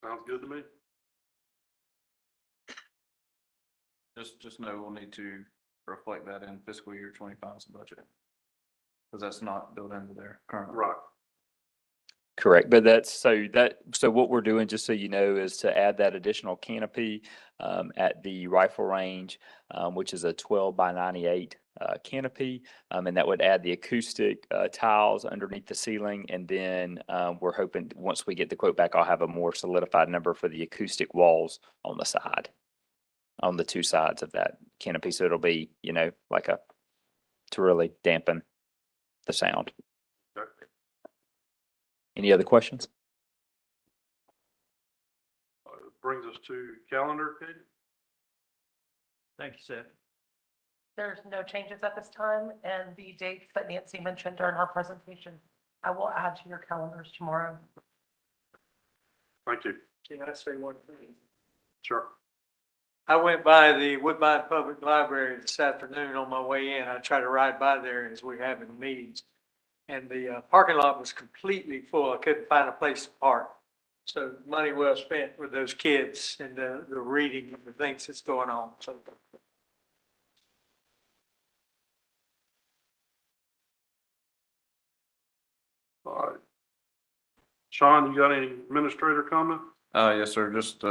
Sounds good to me. Just know we'll need to reflect that in fiscal year 25's budget. Because that's not built into their current. Right. Correct, but so what we're doing, just so you know, is to add that additional canopy at the rifle range, which is a 12 by 98 canopy, and that would add the acoustic tiles underneath the ceiling, and then we're hoping once we get the quote back, I'll have a more solidified number for the acoustic walls on the side. on the two sides of that canopy. So it'll be, you know, like to really dampen the sound. Okay. Any other questions? Brings us to calendar, Katie. Thank you, Seth. There's no changes at this time, and the dates that Nancy mentioned during her presentation, I will add to your calendars tomorrow. Thank you. Can I say one thing? Sure. I went by the Woodbine Public Library this afternoon on my way in. I tried to ride by there as we're having meetings. And the parking lot was completely full. I couldn't find a place to park. So money well spent with those kids and the reading and the things that's going on. So All right. Sean, you got any administrator comment? Yes, sir. Just,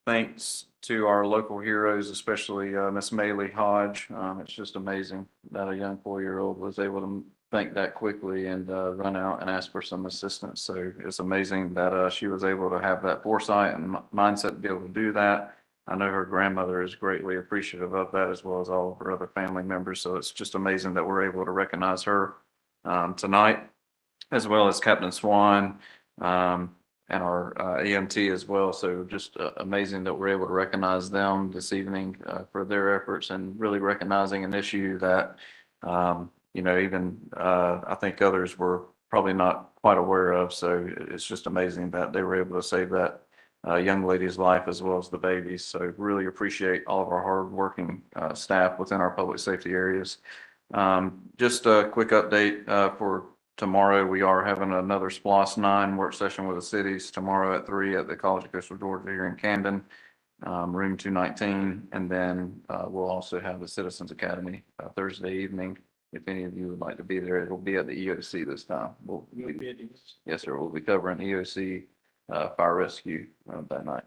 thanks to our local heroes, especially, Miss Maylee Hodge. It's just amazing that a young 4-year-old was able to think that quickly and, run out and ask for some assistance. So it's amazing that, she was able to have that foresight and mindset to be able to do that. I know her grandmother is greatly appreciative of that, as well as all of her other family members. So it's just amazing that we're able to recognize her, tonight, as well as Captain Swan, and our EMT as well. So just amazing that we're able to recognize them this evening for their efforts and really recognizing an issue that, you know, even I think others were probably not quite aware of. So it's just amazing that they were able to save that young lady's life as well as the babies. So really appreciate all of our hardworking staff within our public safety areas. Just a quick update for tomorrow. We are having another SPLOS 9 work session with the cities tomorrow at 3 at the College of Coastal Georgia here in Camden, room 219. And then we'll also have the Citizens Academy Thursday evening. If any of you would like to be there, it'll be at the EOC this time. Yes, sir. We'll be covering EOC fire rescue that night.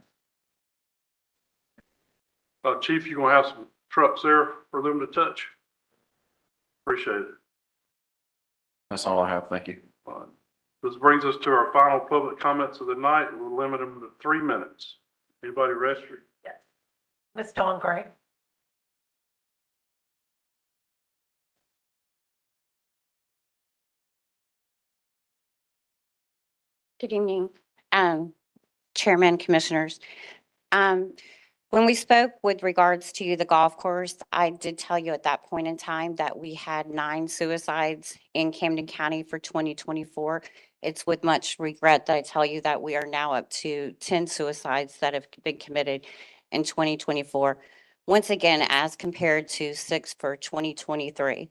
Chief, you gonna have some trucks there for them to touch? Appreciate it. That's all I have. Thank you. This brings us to our final public comments of the night. We'll limit them to 3 minutes. Anybody registered? Yes. Ms. Dawn Gray. Good evening, Chairman, Commissioners. When we spoke with regards to the golf course, I did tell you at that point in time that we had 9 suicides in Camden County for 2024. It's with much regret that I tell you that we are now up to 10 suicides that have been committed in 2024. Once again, as compared to 6 for 2023.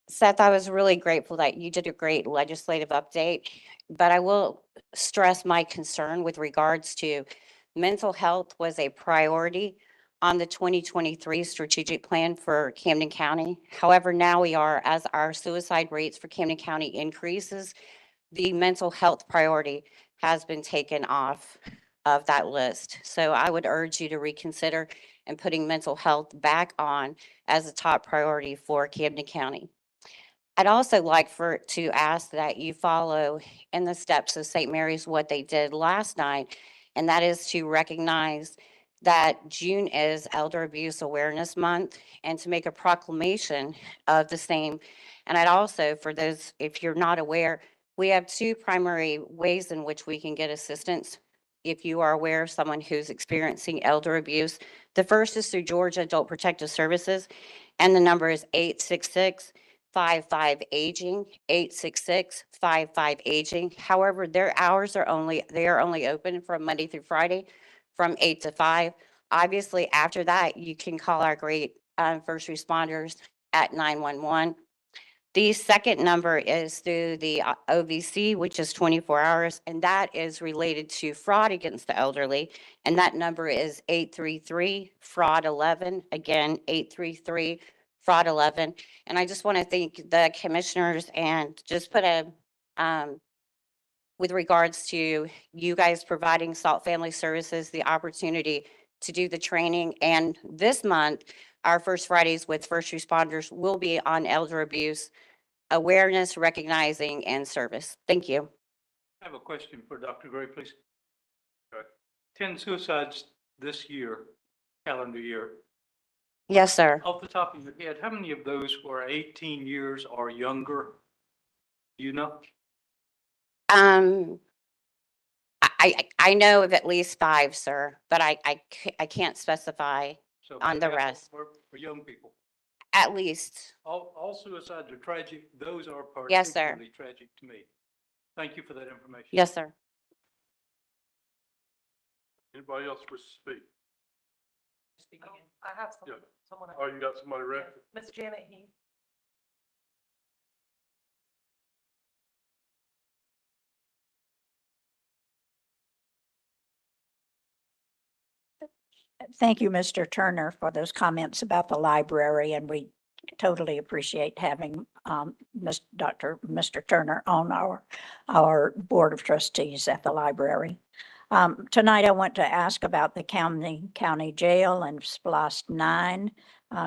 Seth, I was really grateful that you did a great legislative update, but I will stress my concern with regards to mental health was a priority on the 2023 strategic plan for Camden County. However, now we are, as our suicide rates for Camden County increases, the mental health priority has been taken off of that list. So I would urge you to reconsider and putting mental health back on as a top priority for Camden County. I'd also like to ask that you follow in the steps of St. Mary's what they did last night, and that is to recognize that June is Elder Abuse Awareness Month and to make a proclamation of the same. And I'd also, for those, if you're not aware, we have 2 primary ways in which we can get assistance if you are aware of someone who's experiencing elder abuse. The first is through Georgia Adult Protective Services, and the number is 866-55-AGING, 866-55-AGING. However, their hours are they are only open from Monday through Friday from 8 to 5. Obviously, after that, you can call our great first responders at 911. The second number is through the OVC, which is 24 hours, and that is related to fraud against the elderly. And that number is 833-FRAUD-11. Again, 833-FRAUD-11. And I just want to thank the commissioners and just put a, with regards to you guys providing Salt Family Services the opportunity to do the training. And this month, our First Fridays with first responders will be on elder abuse, awareness, recognizing, and service. Thank you. I have a question for Dr. Gray, please. 10 suicides this year, calendar year. Yes, sir. Off the top of your head, how many of those were 18 years or younger? Do you know? Um, I know of at least 5, sir, but I can't specify So on the half of them rest. were young people. At least. All suicides are tragic. Those are Yes, sir. particularly tragic to me. Thank you for that information. Yes, sir. Anybody else wish to speak? I have someone. Oh, you got somebody ready? Miss Janet Heath. Thank you, Mr. Turner, for those comments about the library, and we totally appreciate having Mr. Turner on our Board of Trustees at the library. Tonight, I want to ask about the County Jail and SPLOST 9.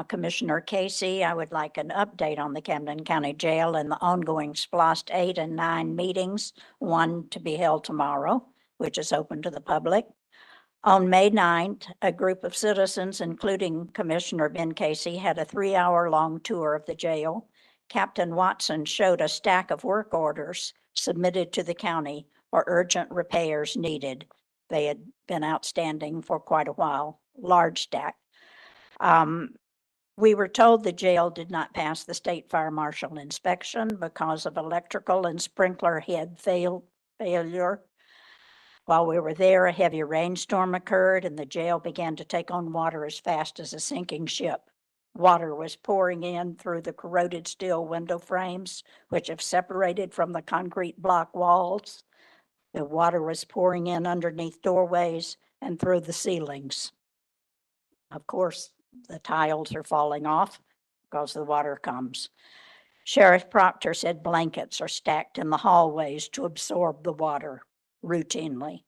Commissioner Casey, I would like an update on the Camden County Jail and the ongoing SPLOST 8 and 9 meetings, one to be held tomorrow, which is open to the public. On May 9th, a group of citizens, including Commissioner Ben Casey, had a 3-hour-long tour of the jail. Captain Watson showed a stack of work orders submitted to the county for urgent repairs needed. They had been outstanding for quite a while, large stack. We were told the jail did not pass the state fire marshal inspection because of electrical and sprinkler head failure. While we were there, a heavy rainstorm occurred and the jail began to take on water as fast as a sinking ship. Water was pouring in through the corroded steel window frames, which have separated from the concrete block walls. The water was pouring in underneath doorways and through the ceilings. Of course, the tiles are falling off because the water comes. Sheriff Proctor said blankets are stacked in the hallways to absorb the water routinely.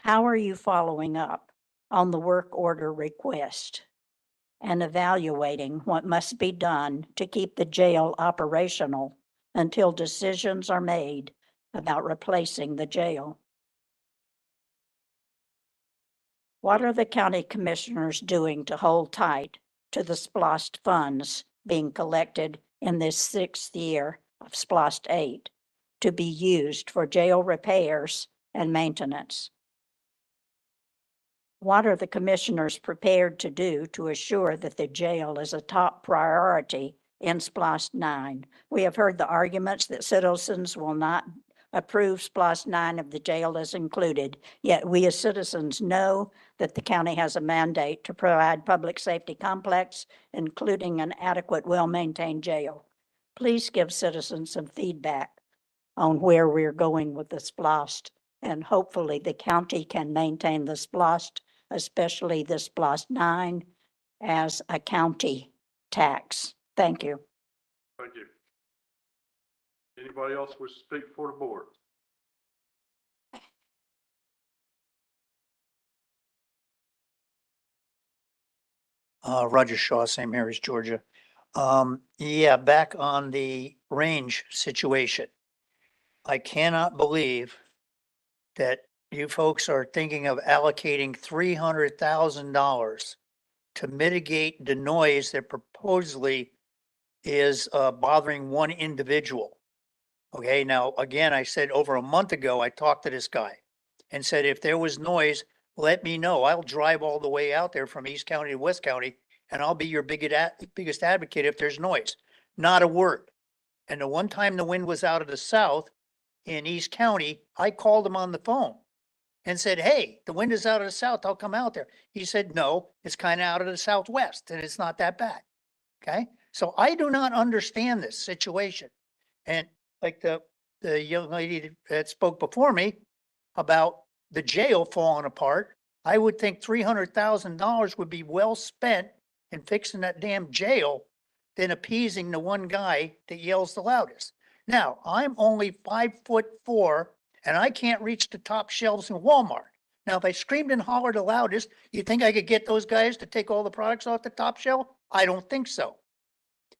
How are you following up on the work order request and evaluating what must be done to keep the jail operational until decisions are made about replacing the jail? What are the county commissioners doing to hold tight to the SPLOST funds being collected in this 6th year of SPLOST 8 to be used for jail repairs and maintenance? What are the commissioners prepared to do to assure that the jail is a top priority in SPLOST 9? We have heard the arguments that citizens will not approve SPLOST 9 if the jail is included, yet we as citizens know that the county has a mandate to provide public safety complex, including an adequate, well-maintained jail. Please give citizens some feedback on where we're going with the SPLOST, and hopefully the county can maintain the SPLOST, especially the SPLOST 9, as a county tax. Thank you. Thank you. Anybody else wish to speak for the board? Roger Shaw, St. Mary's, Georgia. Yeah, back on the range situation. I cannot believe that you folks are thinking of allocating $300,000 to mitigate the noise that supposedly is bothering one individual. Okay, now, again, I said over a month ago, I talked to this guy and said, if there was noise, let me know. I'll drive all the way out there from East County to West County, and I'll be your biggest advocate if there's noise. Not a word. And the one time the wind was out of the south in East County, I called him on the phone and said, hey, the wind is out of the south, I'll come out there. He said, no, it's kind of out of the southwest and it's not that bad. Okay, so I do not understand this situation. And like the young lady that spoke before me about the jail falling apart, I would think $300,000 would be well spent in fixing that damn jail than appeasing the one guy that yells the loudest. Now, I'm only 5'4" and I can't reach the top shelves in Walmart. Now, if I screamed and hollered the loudest, you think I could get those guys to take all the products off the top shelf? I don't think so.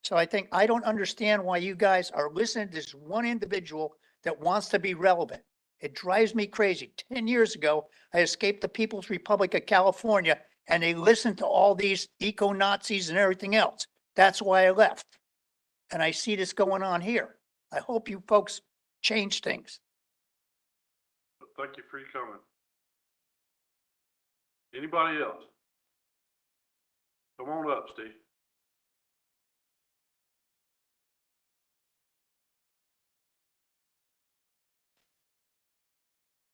So I don't understand why you guys are listening to this one individual that wants to be relevant. It drives me crazy. 10 years ago, I escaped the People's Republic of California and they listened to all these eco-Nazis and everything else. That's why I left. And I see this going on here. I hope you folks change things. Thank you for your comment. Anybody else? Come on up, Steve.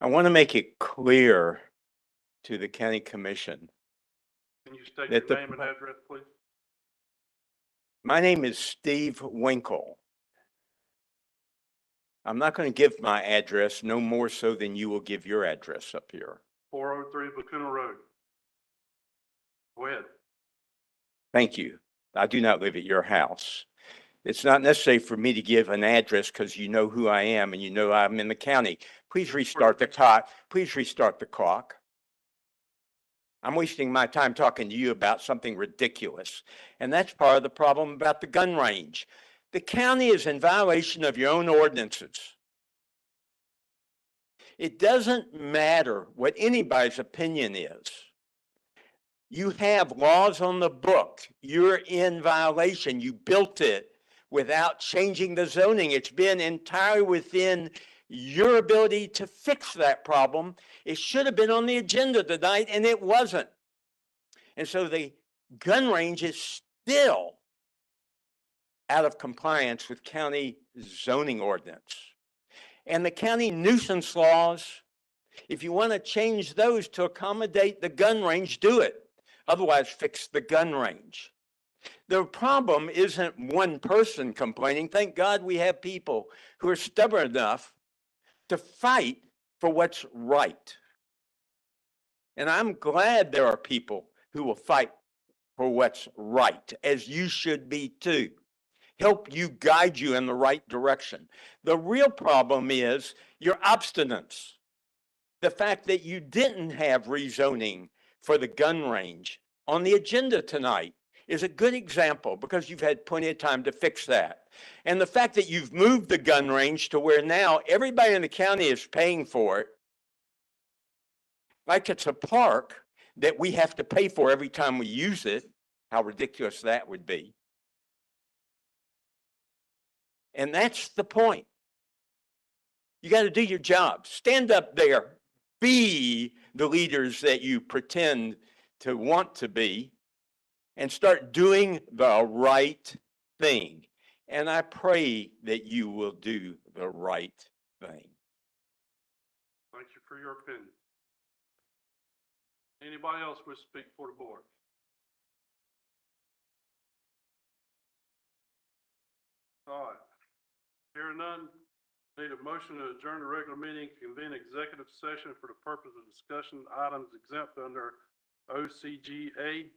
I want to make it clear to the county commission. Can you state That your the- name and address, please? My name is Steve Winkle. I'm not going to give my address, no more so than you will give your address up here. 403 Bacuna Road. Go ahead. Thank you. I do not live at your house. It's not necessary for me to give an address because you know who I am and you know I'm in the county. Please restart the clock. Please restart the clock. I'm wasting my time talking to you about something ridiculous. And that's part of the problem about the gun range. The county is in violation of your own ordinances. It doesn't matter what anybody's opinion is. You have laws on the book. You're in violation. You built it without changing the zoning. It's been entirely within your ability to fix that problem. It should have been on the agenda tonight, and it wasn't. And so the gun range is still out of compliance with county zoning ordinance. And the county nuisance laws, if you want to change those to accommodate the gun range, do it. Otherwise, fix the gun range. The problem isn't one person complaining. Thank God we have people who are stubborn enough to fight for what's right. And I'm glad there are people who will fight for what's right, as you should be too. Help you guide you in the right direction. The real problem is your obstinance. The fact that you didn't have rezoning for the gun range on the agenda tonight is a good example because you've had plenty of time to fix that. And the fact that you've moved the gun range to where now everybody in the county is paying for it, like it's a park that we have to pay for every time we use it. How ridiculous that would be. And that's the point. You got to do your job. Stand up there. Be the leaders that you pretend to want to be and start doing the right thing. And I pray that you will do the right thing. Thank you for your opinion. Anybody else wish to speak for the board? All right. Hearing none, need a motion to adjourn the regular meeting, convene executive session for the purpose of discussion items exempt under OCGA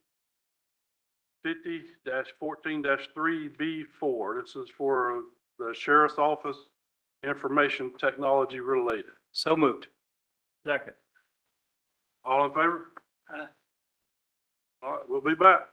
50-14-3B4. This is for the sheriff's office, information technology related. So moved. Second. All in favor? All right, we'll be back.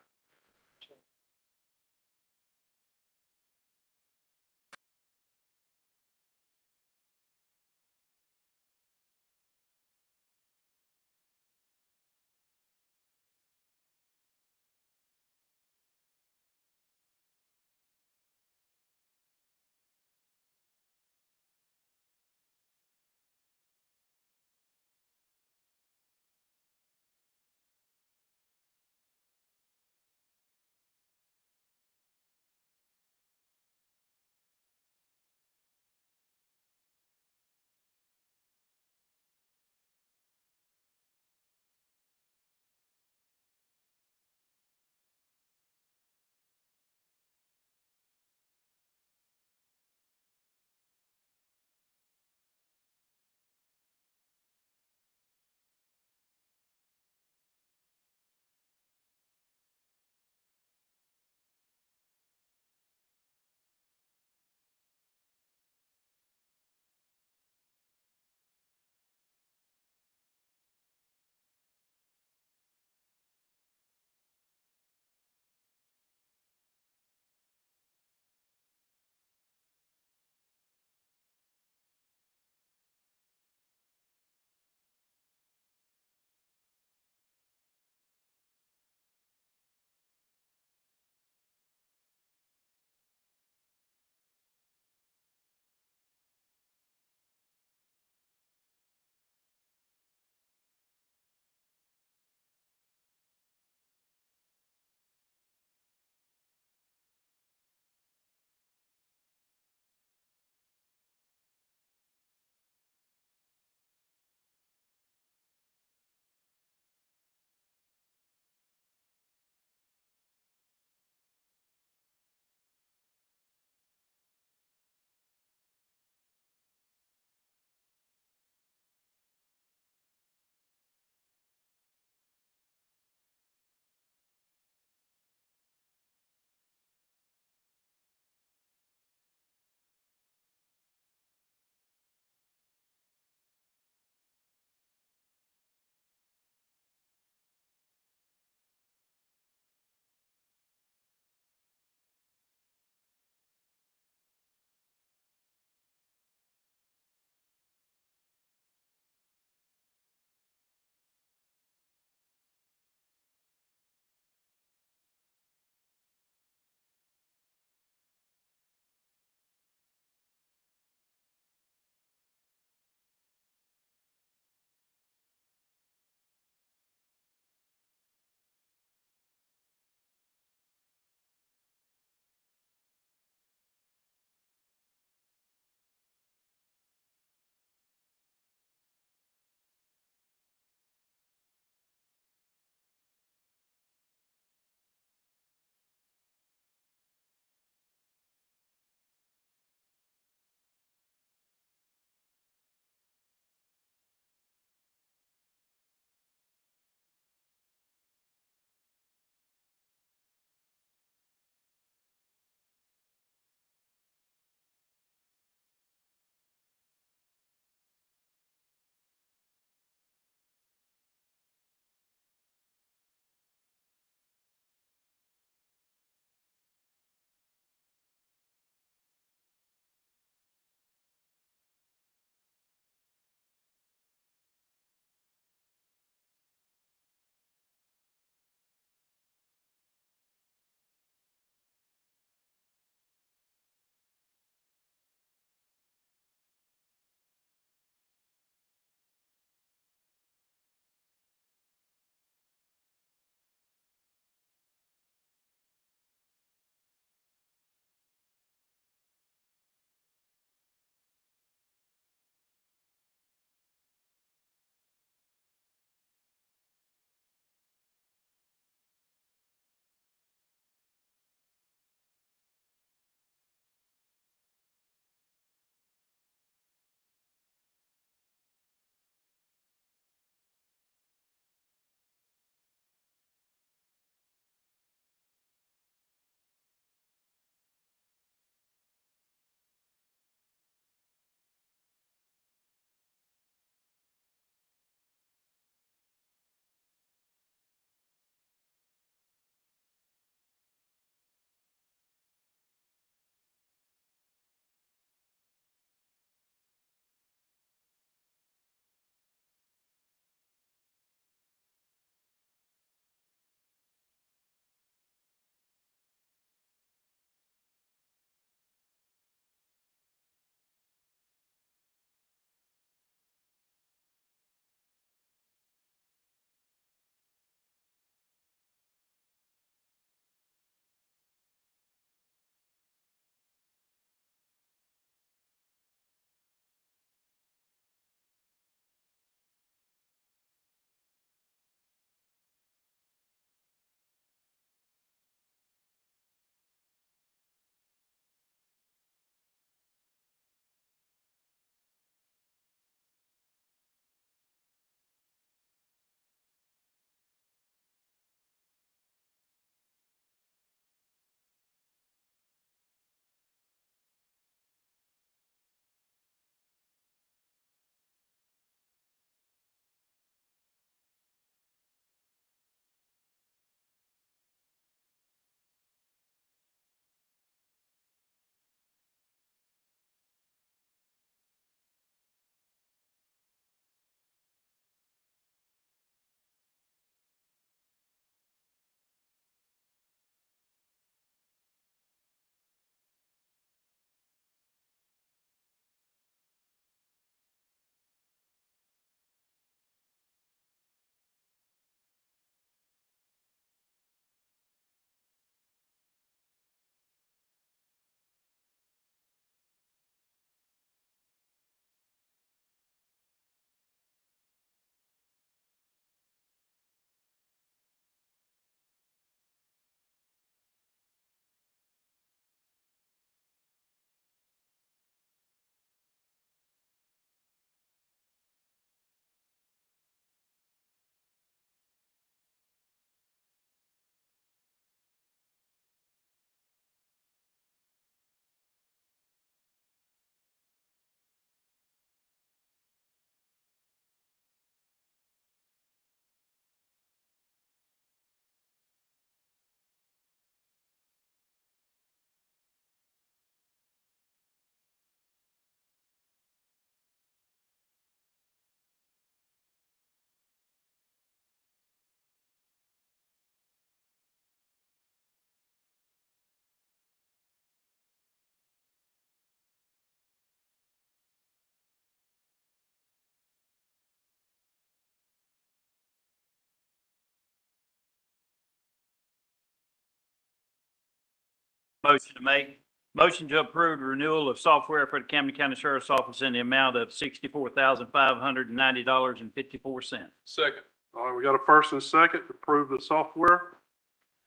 Motion to make. Motion to approve the renewal of software for the Camden County Sheriff's Office in the amount of $64,590.54. Second. All right, we got a first and a second to approve the software.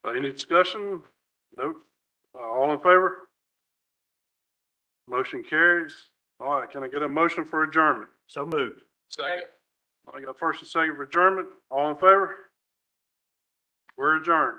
Any discussion? Nope. All in favor? Motion carries. All right, can I get a motion for adjournment? So moved. Second. I got first and second for adjournment. All in favor? We're adjourned.